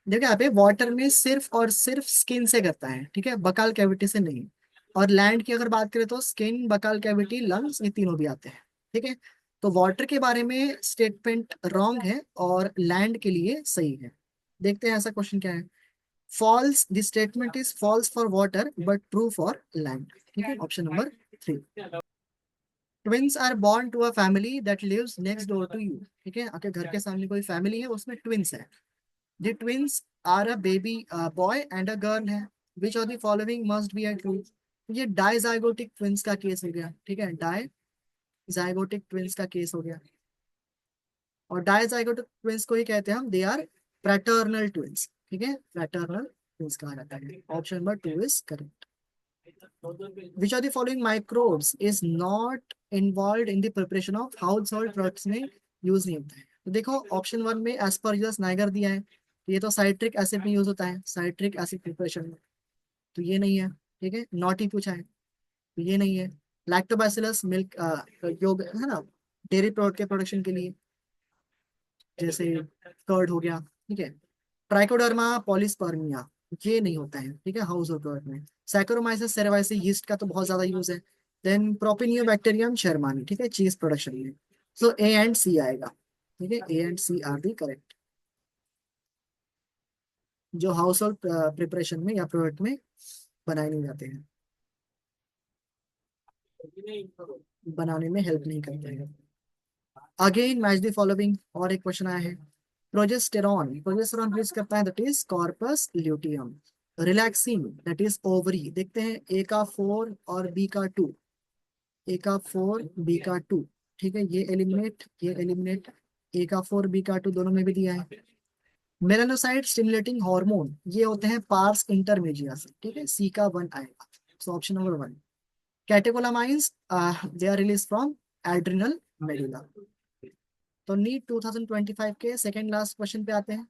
देखिए यहाँ पे water में सिर्फ और सिर्फ स्किन से करता है, ठीक है, बकल कैविटी से नहीं। और लैंड की अगर बात करें तो स्किन, बकल कैविटी, लंग्स, ये तीनों भी आते हैं, ठीक है। तो वाटर के बारे में स्टेटमेंट रॉन्ग है और लैंड के लिए सही है। देखते हैं ऐसा क्वेश्चन क्या है। False, the statement is false for water but true for land, ठीक है, option number 3। Twins are born to a family that lives next door to you, ठीक है, आपके घर के सामने कोई फैमिली है उसमें ट्विंस है। The twins are a baby boy and a girl है। Which of the following must be a true? ये डाइजाइगोटिक ट्विंस का केस हो गया, ठीक है, डाइजाइगोटिक ट्विंस का केस हो गया। और डाइजाइगोटिक ट्विंस को ही कहते हैं हम, दे आर फ्रैटर्नल ट्विंस, ठीक है, फ्रैटर्नल ट्विंस कहा जाता है। Option number 2 is correct. Which of the following microbes is not involved in the preparation of household products में यूज नहीं होता है? तो देखो ऑप्शन 1 में एस्परजिलस नाइगर दिया है, तो ये तो साइट्रिक एसिड में यूज होता है, साइट्रिक एसिड प्रिपरेशन में, तो ये नहीं है, ठीक है, नॉट ही पूछा है, तो ये नहीं है। लैक्टोबैसिलस मिल्क योग है ना, डेयरी प्रोडक्ट के प्रोडक्शन के लिए, जैसे कर्ड हो गया, ठीक है। ट्राइकोडर्मा पॉलिस्पर्मिया, ये नहीं होता है, ठीक है, हाउस होल्ड प्रोडक्ट में। सैकरोमाइसिस सेरेवाइसिस यीस्ट का तो बहुत ज्यादा यूज है। देन प्रोपिनियोबैक्टीरियम शर्मानी, ठीक है, चीज प्रोडक्शन में। सो ए एंड सी आएगा, ठीक है, A and C are the correct, जो हाउस होल्ड प्रिपरेशन में या प्रोडक्ट में बनाए नहीं जाते हैं, बनाने में हेल्प नहीं करते हैं। अगेन मैच द फॉलोइंग, और एक क्वेश्चन आया है। प्रोजेस्टेरॉन, प्रोजेस्टेरॉन यूज करता है, that is corpus luteum. Relaxin that is ovary. देखते हैं, ए का 4 और बी का 2, ए का 4 बी का 2, ठीक है, ये एलिमिनेट, ए का 4 बी का 2 दोनों में भी दिया है। मेलानोसाइट स्टिमुलेटिंग हार्मोन ये होते हैं पार्स इंटरमीडिया, ठीक है, सी का 1 आएगा, so option number 1। Catecholamines they are release from adrenal medulla. तो नीट 2025 के सेकंड लास्ट क्वेश्चन पे आते हैं।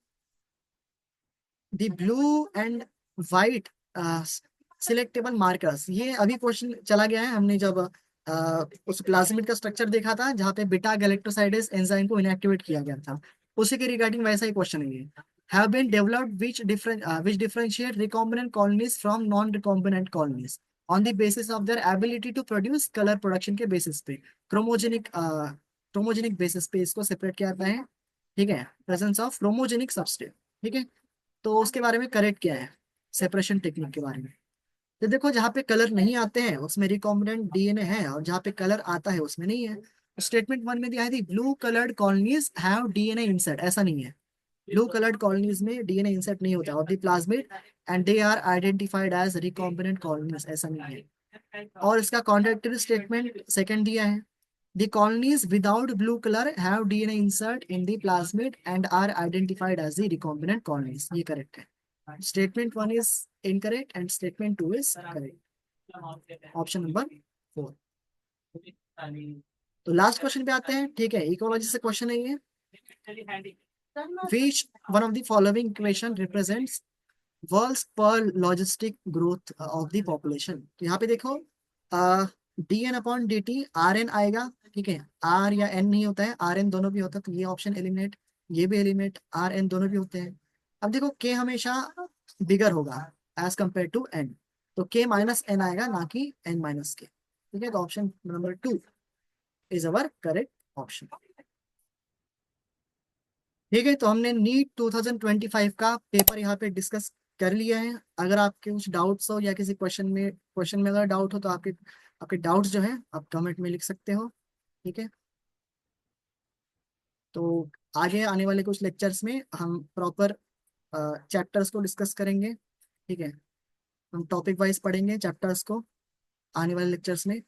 The blue and white selectable markers, ये अभी क्वेश्चन चला गया है, हमने जब उस प्लाज्मिड का स्ट्रक्चर देखा था जहाँ पे बीटा गैलेक्टोसाइडेज एंजाइम को इनएक्टिवेट किया गया था, उसी के रिगार्डिंग वैसा ही क्वेश्चन है ये। Have been developed which differentiate recombinant colonies from non-recombinant colonies on the basis of their ability to produce color production के बेसिस पे, क्रोमोजेनिक बेसिस पे इसको सेपरेट किया जाता है, ठीक है, प्रेजेंस ऑफ क्रोमोजेनिक सबस्ट्रेट, ठीक है। तो उसके बारे में करेक्ट क्या है, सेपरेशन टेक्निक के बारे में। तो देखो जहाँ पे कलर नहीं आते हैं उसमें रिकॉम्बिनेंट डीएनए है, और जहाँ पे कलर आता है उसमें नहीं है। स्टेटमेंट 1 में दिया है the blue coloured colonies have DNA insert, ऐसा नहीं है, ब्लू कलर्ड कॉलोनीज में डीएनए इंसर्ट नहीं होता of the plasmid and they are identified as recombinant colonies, ऐसा नहीं है। और इसका कॉन्ट्रैक्टरी स्टेटमेंट सेकंड दिया है, the colonies without blue color have DNA insert in the plasmid and are identified as the recombinant colonies, ये correct है। Statement 1 is incorrect and statement 2 is correct, option number 4। तो last question पे आते हैं, ठीक है, इकोलॉजी से question है ये। Which one of the following equation represents वर्ल्ड्स Pearl logistic growth of the population. तो यहाँ पे देखो, D N upon D T, R N आएगा, ठीक है, आर या एन नहीं होता है, आर एन दोनों भी होता है, तो ये ऑप्शन एलिमिनेट, ये भी एलिमिनेट, आर एन दोनों भी होते हैं। अब देखो के हमेशा बिगर होगा एज कंपेयर टू एन, तो के माइनस एन आएगा, ना कि एन माइनस के, ठीक है। तो option number 2 is our correct option. ठीक है, तो हमने नीट 2025 का पेपर यहाँ पे डिस्कस कर लिया है। अगर आपके कुछ डाउट्स हो या किसी क्वेश्चन में अगर डाउट हो, तो आपके आपके डाउट्स जो है आप कमेंट में लिख सकते हो, ठीक है। तो आगे आने वाले कुछ लेक्चर्स में हम प्रॉपर चैप्टर्स को डिस्कस करेंगे, ठीक है। हम टॉपिक वाइज पढ़ेंगे चैप्टर्स को आने वाले लेक्चर्स में।